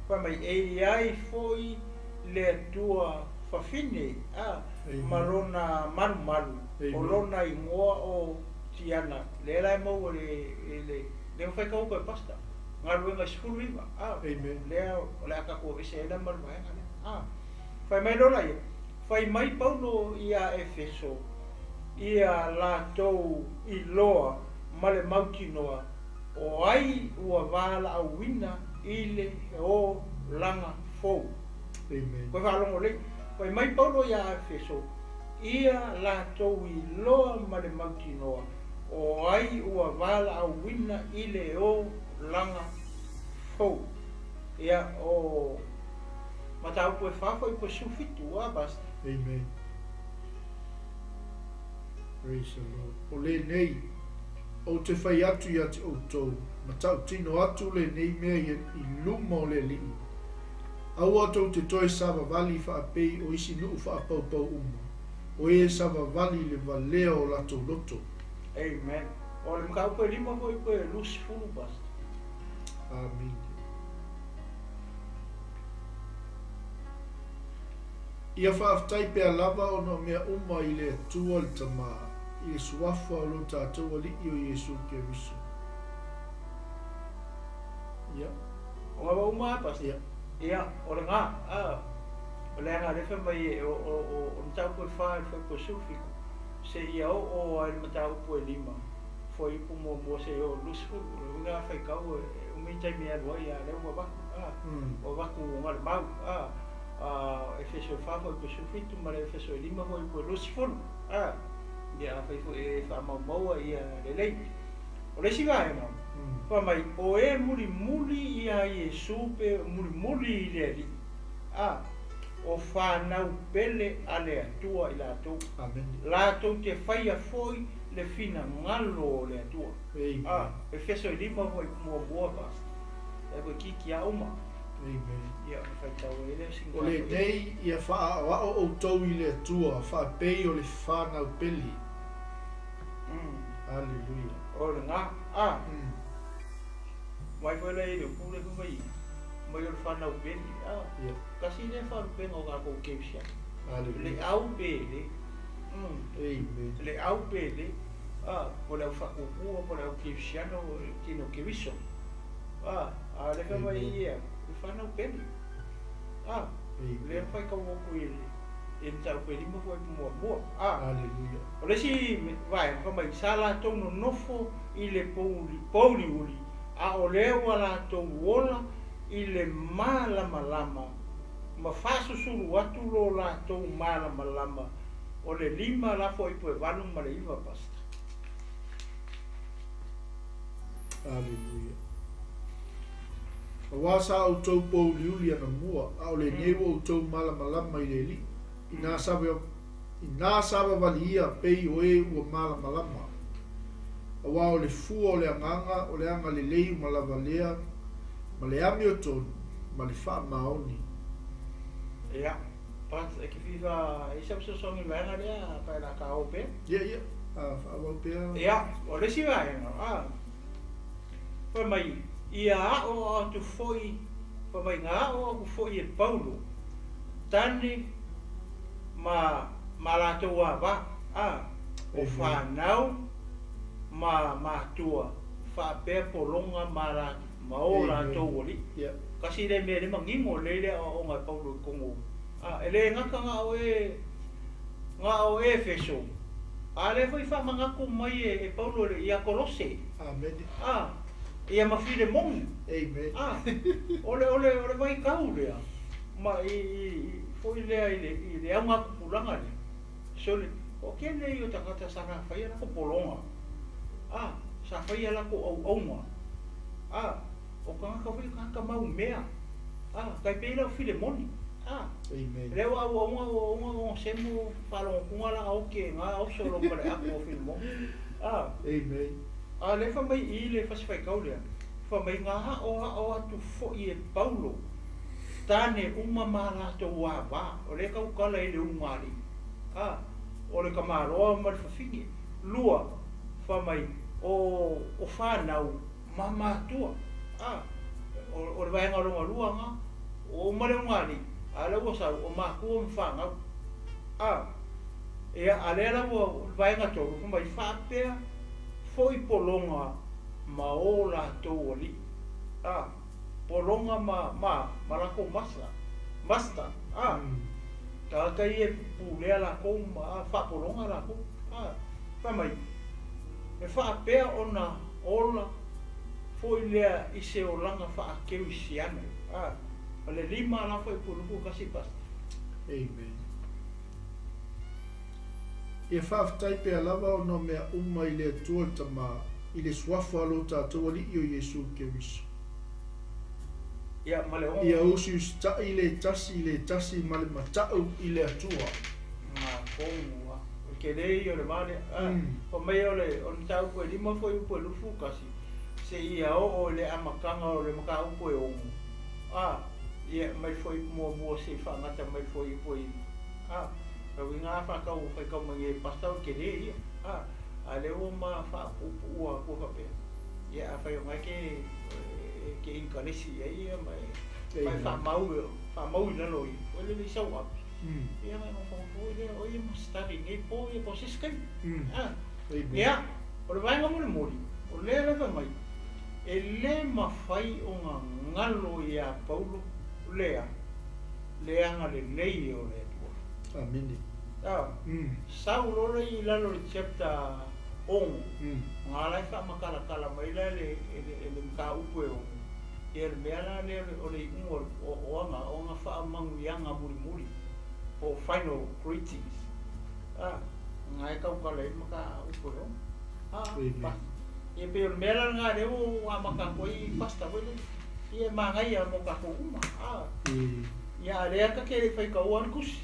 pa mai ai foi le tua fafine marona malu o lona i moa o tiana le la mo le fai ka ko pasta ngalu nga skulu iba le ka ko ise na mar mai fai mai do lai fai mai paulo ia Efeso ia la tou i loa male mautinoa o ai ua vala au wina ile o langa fou ko fa longo le fai mai paulo ia Efeso ia la tou i loa male mautinoa o ai ua vala au wina ile o langa fou ia o matau ko fa foi po sufitu basta. Amen. Praise the Lord. O le nei o te whai atu ia te outou matau tino atu le nei mea i luma o le li'i au atou te toi sava vali whaapei o isi nuu whaapaupau uma o e sava vali le valea o latou loto. Amen. O le mkau pe lima foi pe lusi fulu basta. Amen. Ia whaaftai pea lava o no mea uma i le atua le tamaa i le suafa o lo tātou ali i o Iesu ke visu. Ia. O ngā uma pas? Ia. O le ngā. O le ngā refa mai o mtau koe whae koe sufiku. Se ia o ai matau koe lima. Foi ipu mua se o lusfu. Ngā whai kau umitai mea rua ia leo wa waku. O waku ngā mau. Efeso Faafeiloaiga sufitu ma le Efeso lima foi po lusfulu ia fai foi fa mau ia lelei o le siga no fa mai o e muli ia Iesu pe muli le ali o fa nau pele ale atua i la tu amen la tu te fai a foi le fina ngalo le atua Efeso lima foi mo boa basta e ko kiki a uma. Amen. Ia fai tau ele singa. O le nei ia wha o tau i le atua wha pei o le whanau peli. Alleluia. O le ngā mai foi le ile pule kuwai mai o le whanau peli kasi le whanau peli o kako keipsia le au peli Amen. Le au peli o le whakukua o le au keipsiano tino kewiso le kama ia whanau peli le whai ka woko i e tau peli mo foi mua Alleluia. o le si vai kama i sala tono nofo i le pouli uli o leo ala tou ola i le malama ma fasusulu atu lo la tou malama o le lima la foi po vanu ma le iva pasta. Alleluia. Wasa au tau pou liuli ana mua, au le newo au tau malama i le li. Ina saba wali ia pei o e ua malama. Awa o le fua o le anganga, o le anga le lei ma lava lea, ma le ami o tonu, ma le wha maoni. Ia, pas e ki fifa isa so songi venga lea, pa la ka ope. Ia, wha pea. Ia, o le si vai pa mai ia o atu foi pa mai ngā o aku foi e Paulo tane ma latou ava o whanau ma tua whapea polonga ma o latou oli kasi le me le mangingo le o ngai Paulo kongo ele ngaka ngā o e nga o Efeso. Ale foi fa mangaku mai e Paulo ia Kolose. Amen. Ia mafile mong. Amen. Ole vai kaulea. Ma foi le anga kupulanga le. Sole o kene yo takata sana fai na ko polonga. Sa fai la ko au. O ka foi ka mau mea. Kai pela Filemoni. Amen. Leo o semo palong kungala o ke nga o solo pare ako filmo. Amen. Le fa mai ile fa fai kaulea. Fa mai nga o atu fo i Paulo. Tane uma mala to wa o le ka kala ile umali. O le kamaro mal fa fingi. Lua fa mai o fa nau mama tua. O le vai nga lua nga o male umali. Ala wo sa o ma ko mfanga ale ala wo vai nga to ko mai fa pe foi polonga maola to oli polonga ma la ko basta ta kai e pule ala ko ma fa polonga la ko pa mai e fa pe ona ola foi le ise o langa fa ke usiana ale lima la foi pulu kasi basta. Amen. E whaafitai pe alawa o no mea uma i le atua tama i le suafu alo tātou ali i o Yesu Keriso. Ia usi i le tasi male matau i le atua. Konua. Ke rei o le male. O mea o le tau koe lima foi upo e lufu kasi. Se ia o le amakanga o le maka upo e ongu. Ia mai foi mua se whangata mai foi poi. Kau inga whakau whai kau mangi pastau ke rei. A leo ma whaapupu ua kua whapea. Ia a whai o mai ke inkanesi ia mai whamau i lalo i. O le sau api. Ia mai mawhangapua i lea o ia mastari ngai po ia po siskai. Ia, o le vaenga mori. O lea lewa mai. E le mawhai o ngā ngalo i a Paulo. Lea anga le nei o le tua. Amen. Sau lora i lalo le chapter ongu. Ngā lai wha makala mai la le mka upu e ongu. Ia le mea la le o le ingo o anga wha mangu i anga muri. O final greetings. Ngā e kau kala i maka upu e ongu. Ia pe o le mea la ngā reo a maka koi pasta wele. Ia mangai a mo ka uma. Ia lea ka ke fai ka uan kusi.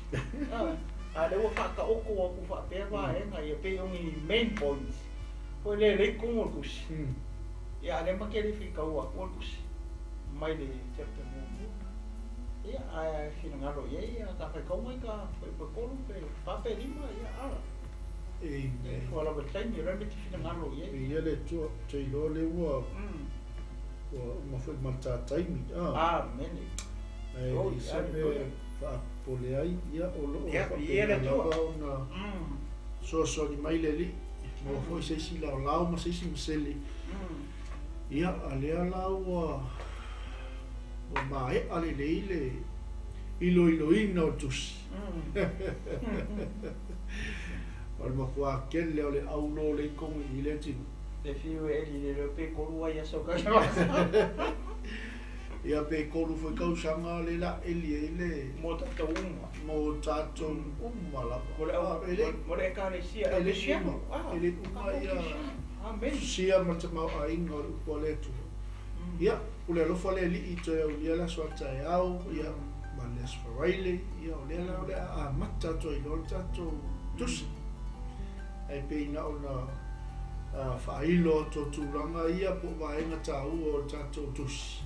Le wa fa ka oko wa ku fa pe va e nga ia pe ongi main points. Foi le ko kusi. Ia le ma ke fai ka ua kusi. Mai le chapter mo. Ia a fina ngalo ia ka fai ka mai ka fai ko pe fa pe lima ia ala. Foi la betain ia le fina ngalo ia. Ia le tu te lo le wa. Ma foi malta taimi. Mene. I sabe whaapoleai ia o loo whapeala so ni mai le li. Mo foi seisi lau ma seisi maseli. Ia alea lau o mae ale leile ilo ina o tusi. O le makua kele o le aulo le kongi i le tinu. Le fiu e li le pe korua ia soka. Ia pe koru foi kausanga le la ele mo tatou uma la. Mo le ekalesia ele siamo. Ele uma ia. Amen. Sia matama ainga o poletu. Ia ule lo fale li ito ia la swata au ia manes faile ia ole a mata to i lo tato tus. Ai pe na ona failo to tulanga ia po vaenga tau o tato tus.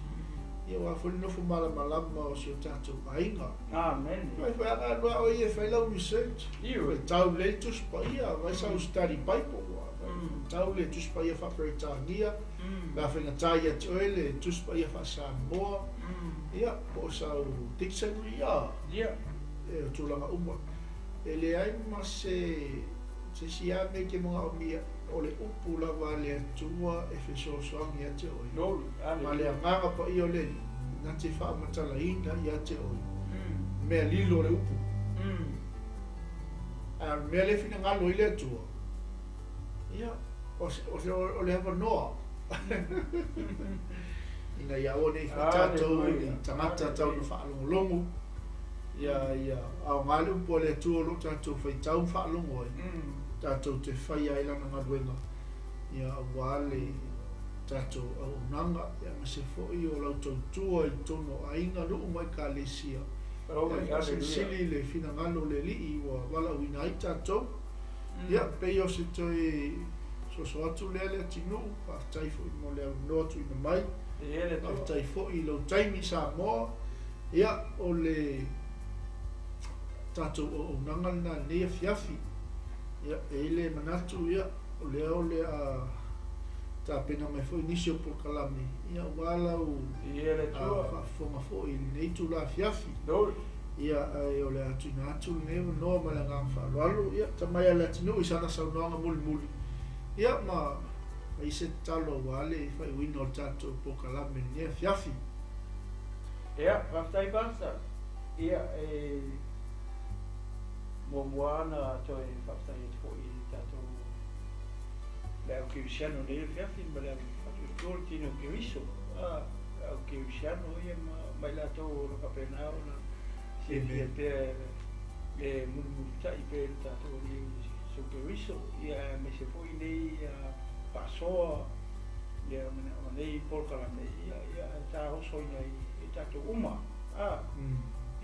Ia wa fo no fo mala o so tato vaenga. Amen. Vai fa aga o ia faila research. Ia tau le tus pa ia vai sa study bible. Tau le tus pa ia fa pretangia. La fina taia toile tus pa ia fa Samoa. Ia po sa dictionary ia. Ia. E tulanga uma. Ele ai ma se sia me ke mo mia ole upu la vale tua Efeso soangi ate oi. No, ale nganga pa i ole na te fa matala inga ia te oi. Me lilo le upu. a me le fina ngalo ile tua ia o le hava noa ina ia o nei tatou i tangata tau na whaalongolongo ia au ngale umpo le tua lo tatou whai tau whaalongo tatou te whai ailana ngaruenga ia wale tatou au nanga ia mase fo'i o lau tau tua i tono ainga nuu mai ka lesia sili le fina ngalo le li wa wala wina ai tatou ia pei o se toi so atu le tinu pa tai fo'i mo le no tu ina mai pa tai fo'i lo taimi sa mo ia o le tatou o nanga na ne fiafi ia ele manatu ia o le a ta pena mai foi inisio por kalami ia wala o ele tua fa fonga foi nei tu la fiafi ia o le atu na atu ne no mala nga fa lo ia ta mai la tinu i sana sa no nga muli ia ma ai se talo wale fa wino tato por kalami ne fiafi ia pastai pasa ia moana toi pastai foi tato le au cristiano le fiafi ma le au tino cristo au cristiano ia ma la to lo capena ona si pe le multa i pe tato ni su cristo ia me se foi nei paso ia nei porca la ia ta oso nei tato uma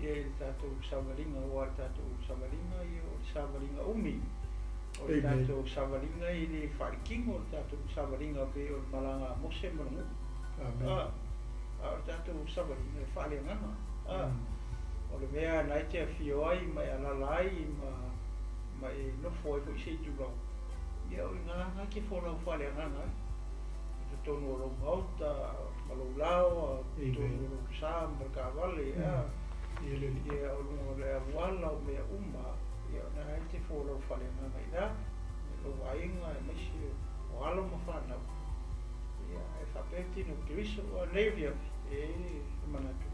ia tato savalinga o tato savalinga ia savalinga umi o tato savalinga i le wharikingo, o tato savalinga pe o malanga mose marangu. O tato savalinga e whaleangana. O le mea nai te awhio ai, mai alalai, mai nofo e fo i se tūrau. Ia o ngā ke whonau whaleangana. Te tonu o rong hauta, malau lao, tonu o rong sā, markawale, ia o lungo le awala o mea uma, ia na ai te whora o whalenga mai rā, lo wainga e mesi o alo ma whanau. Ia e whapeti no kiriso o nevia e manatu.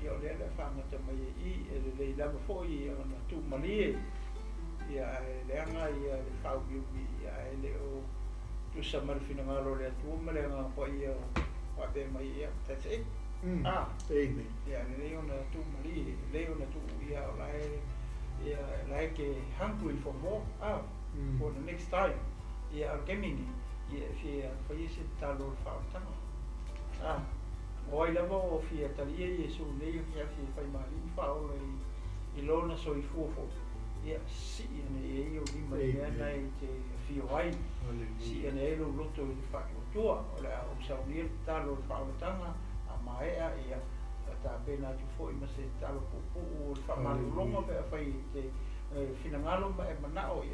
Ia o lea le whangata mai e le lama fōi ia na tū mani e. Ia e leanga ia le whaugiubi, ia e le o tusa marifina ngaro le atu ma leanga fōi ia o wape mai ia. That's it. Amen. Ia le ona tū mani, le ona tū ia o lai like hungry for more for the next time ia gemini ia fia faise talo fautanga oi lava o fia talia ia su nei fia fai mali faula I lona so I fofo ia si ne o lima ia nai te fioai si ne lo loto I fatua o la o saunia talo fautanga a maea ia ta pena tu foi ma se talo o famalo longa pe fai te finangalo ma e manao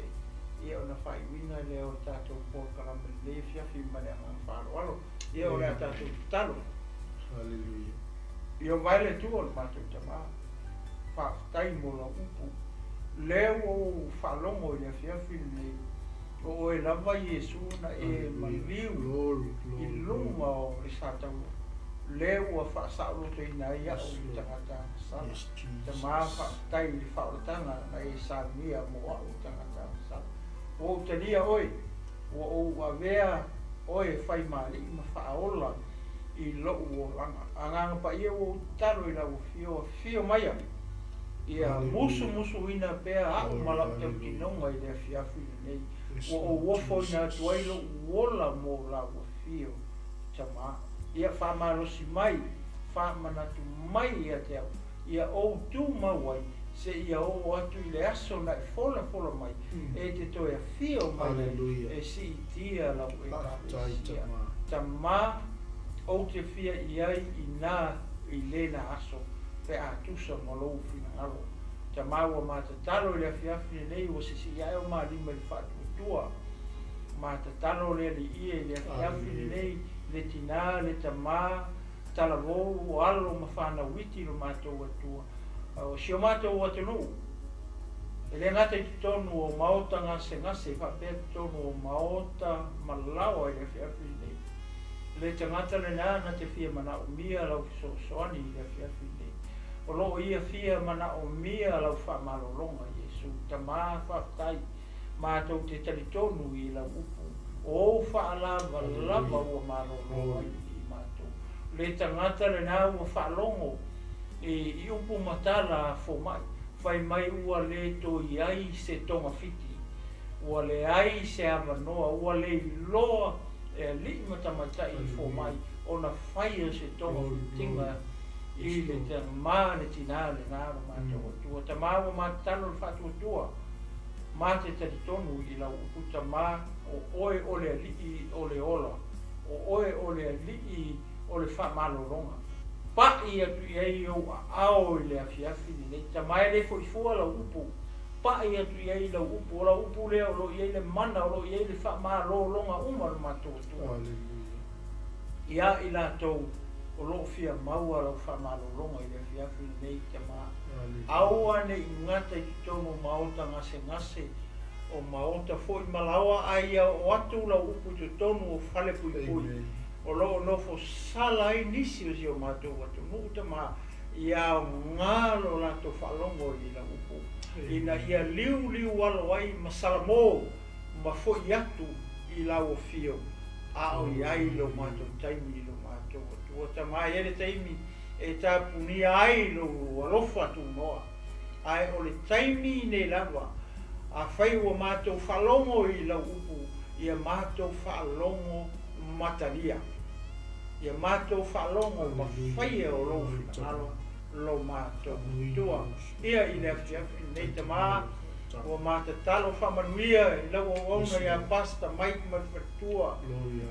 ia ona fai wina le o tato por kala le fia fi ma le faro alo ia o le tato talo haleluya io vai le tu o ma tu tama fa tai mo lo upu le o falongo le fia fi le o e lava Yesu na e maliu I lunga o le satau le ua whaasaro te ina ia o I tangata sala. Te maa whaatai I whaoratanga na e sāmia moa o tangata sala. O te lia oi, o wawea oi whai maali I ma whaola I lou o langa. Anganga pa ia o taro I lau fio maia. Ia musu ina pea hao malak tau tinonga I lea fiafu nei. O wofo ina tuailo uola mo lau fio tamaa. Ia whamarosi mai, whamanatu mai ia te au. Ia o tū mawai, se ia o atu I le aso na fola mai. E te toea fio mai, e si tia lau e kāresia. Ta mā, o te fia iai I nā I lena aso, pe atusa malou fina alo. Ta mā ua mata talo le fiafine nei, o se si iai o mā lima I whatutua. Mata talo le li ie le fiafine nei, le tina, le tamā, talavou, o alo ma whanawiti lo mātou atua. O si o mātou atanu. E le ngata I tonu o maota ngase, whapea tonu o maota malawa I le fiawhi nei. Le tangata le nā te fia mana o mia lau soani I le fiawhi nei. O loo ia fia mana o mia lau whamalolonga Yesu. Iesu tama whaftai mātou te taritonu I la upu o whaalava lava ua maroro ai I mātou le tangata le nā ua whaalongo I upu matala fo mai whai mai ua le to I ai se tonga fiti ua le ai se avanoa ua le loa li matamatai fo mai ona whai se tonga fitinga I le te māne tina le nāra mātou tua ta māua mātalo le whātua mā te taritonu I lau upu ta mā o oe ole alii o le ola o oe ole alii o le whamaloronga pai atu I ai o ao I le afiafi nei ta mai le foifua lau upu pai atu I ai lau upu o lau upu lea o lo I ai le mana o lo I ai le whamaloronga uma le mātou tua ia I lātou o lo fia maua lau whamaloronga I le afiafi nei ta mā aua ne ingata I tono maota ngase o maota foi malawa ai o atu lau upu te tonu o whale pui pui o lo no fo sala I nisi o si o mātou atu nuta mā ia ngalo lato whalongo I la upu ina ia liu walo ai masalamo ma foi atu I lau o fio a o ai lo mātou taimi lo mātou atu o ta mai ele taimi e ta puni ai lo alofa tu noa ai o le taimi ne lava a whai ua mātou whalongo I lau upu ia mātou whalongo matalia ia mātou whalongo ma whai o lo whinalo lo mātou tua ia I le afiafi nei ta mā ua mātou talo whamanuia I lau o ona ia pasta mai mawhatua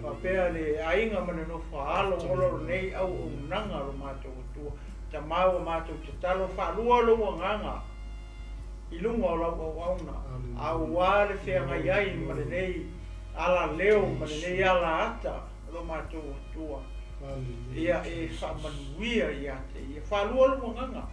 pa pēr le ainga mana no whaalo olo nei au o nanga lo mātou tua ta mā ua mātou te talo whalua lo o nganga I lunga o lau o auna a wale whenga iai mane nei ala leo mane nei ala ata lo mātou tua ia e whamanuia ia te ia whalua lo nganga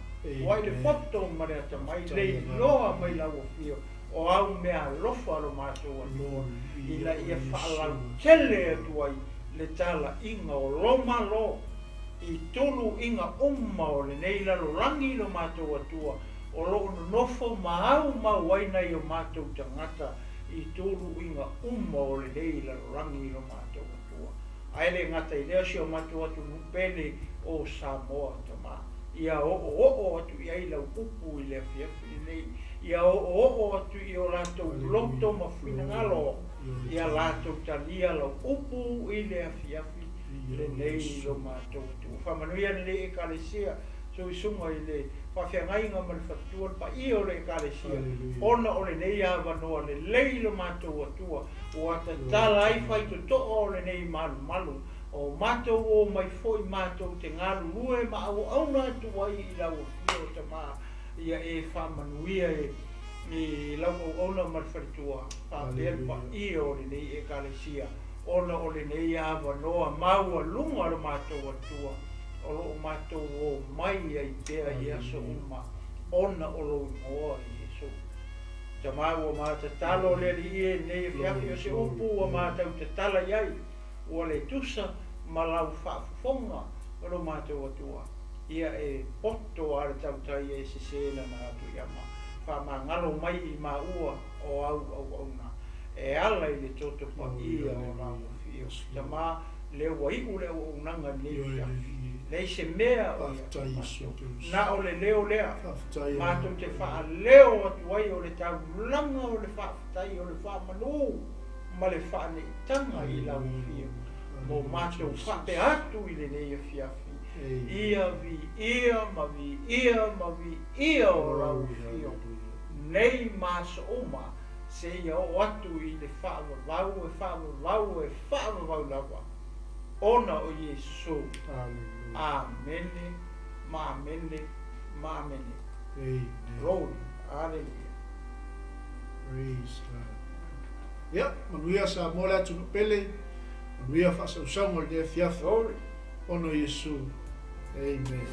wai le foto mane ata mai le loa mai lau o fio o au mea lofa lo mātou tua ila ia whaalau tele atu ai le tala inga o loma lo I tolu inga o le nei lalo rangi lo mātou atua o lo nofo mahau waina I o mātou tangata I tolu inga o le nei lalo rangi lo mātou atua ai le ngata I lea si o mātou atu nupele o Samoa tama ia o atu I ai lau upu I le afiafi nei ia o atu I o lātou loto ma whina ngalo ia lātou talia lau upu I le afiafi le nei lo mātou atu whamanuia le ekalesia so I sunga I le whawhiangainga ma le whatua pa I o le ekalesia ona o le nei awanoa le lei lo mātou atua o ata tala ai whai to toa o le nei malu o mātou o mai foi mātou te ngalu lue ma au auna atu ai I lau o fio ta mā ia e whamanuia I lau o ona ma le whatua whapel pa I o le nei ekalesia ona o le nei awanoa maua lunga lo mātou atua o lo mātou o mai ai pēr I aso uma ona o lo ingoa I Iesu ta māua mātou talo le li e nei whiafi o se upu o mātou te tala iai o le tusa ma lau whaafonga o lo mātou atua ia e poto a le tautai e se sela na atu iama whamangalo mai I maua o au na e ala I le toto pa ia o lau fio ta mā le waiu le o unanga nei whiafi lei se mea o na o le leo lea mātou te wha leo atu ai o le tau langa o le whaafitai o le whaamanu ma le wha nei tanga I lau fio mo mātou whape atu I le nei fiafi ia vi ia o lau fio nei māsa oma se ia o atu I le whaavavau lawa ona o Iesu amene ma amene Lord hallelujah praise God ia manuia sa mola atu pele manuia whasausango le fiafa ono Iesu amen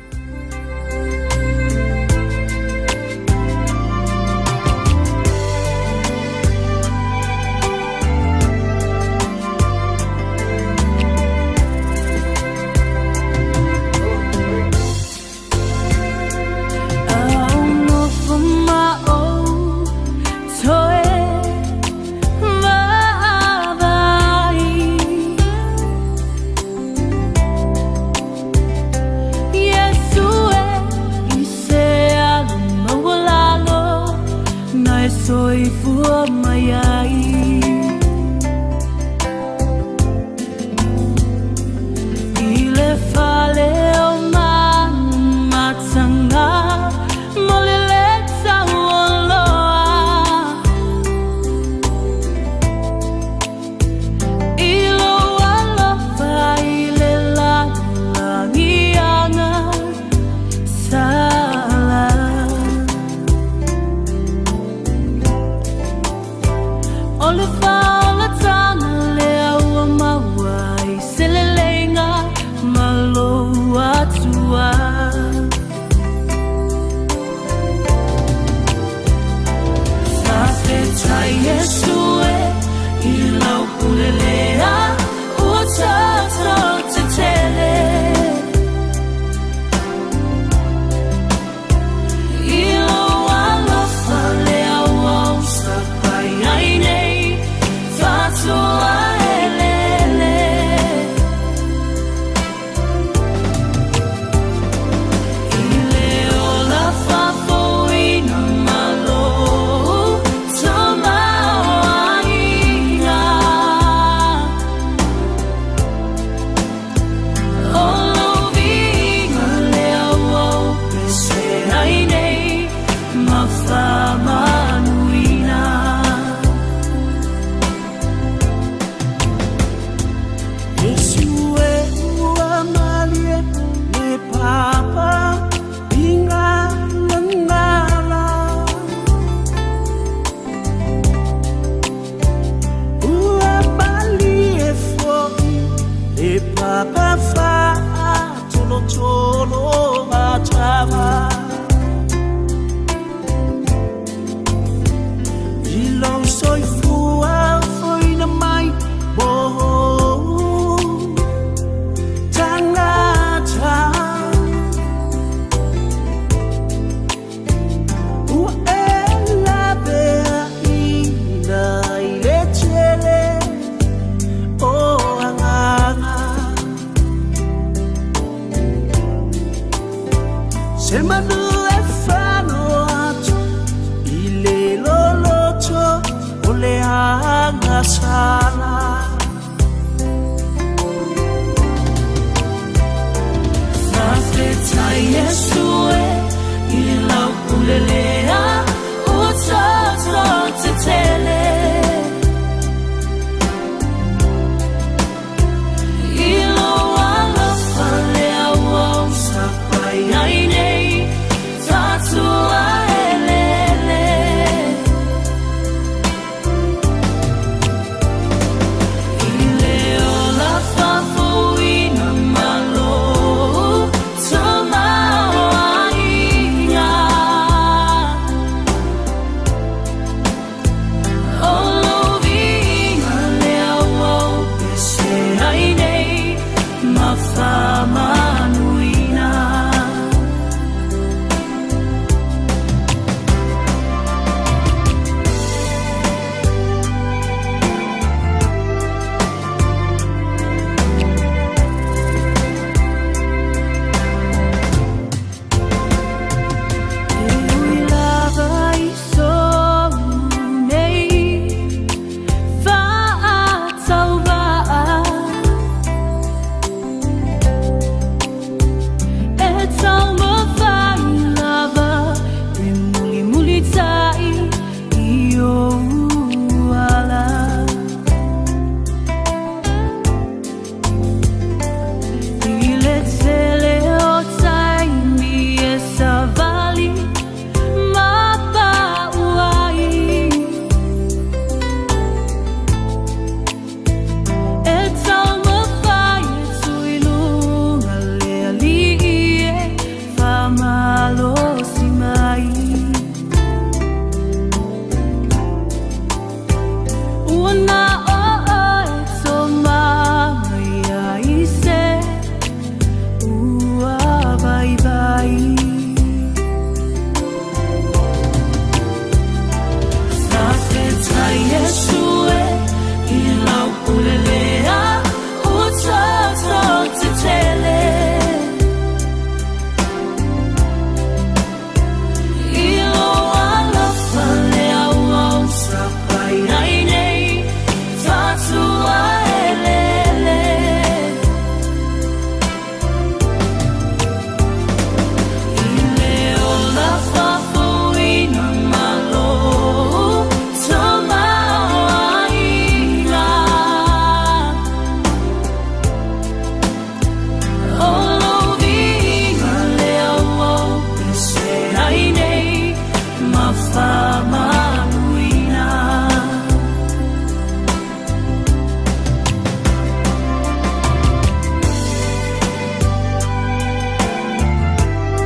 Fama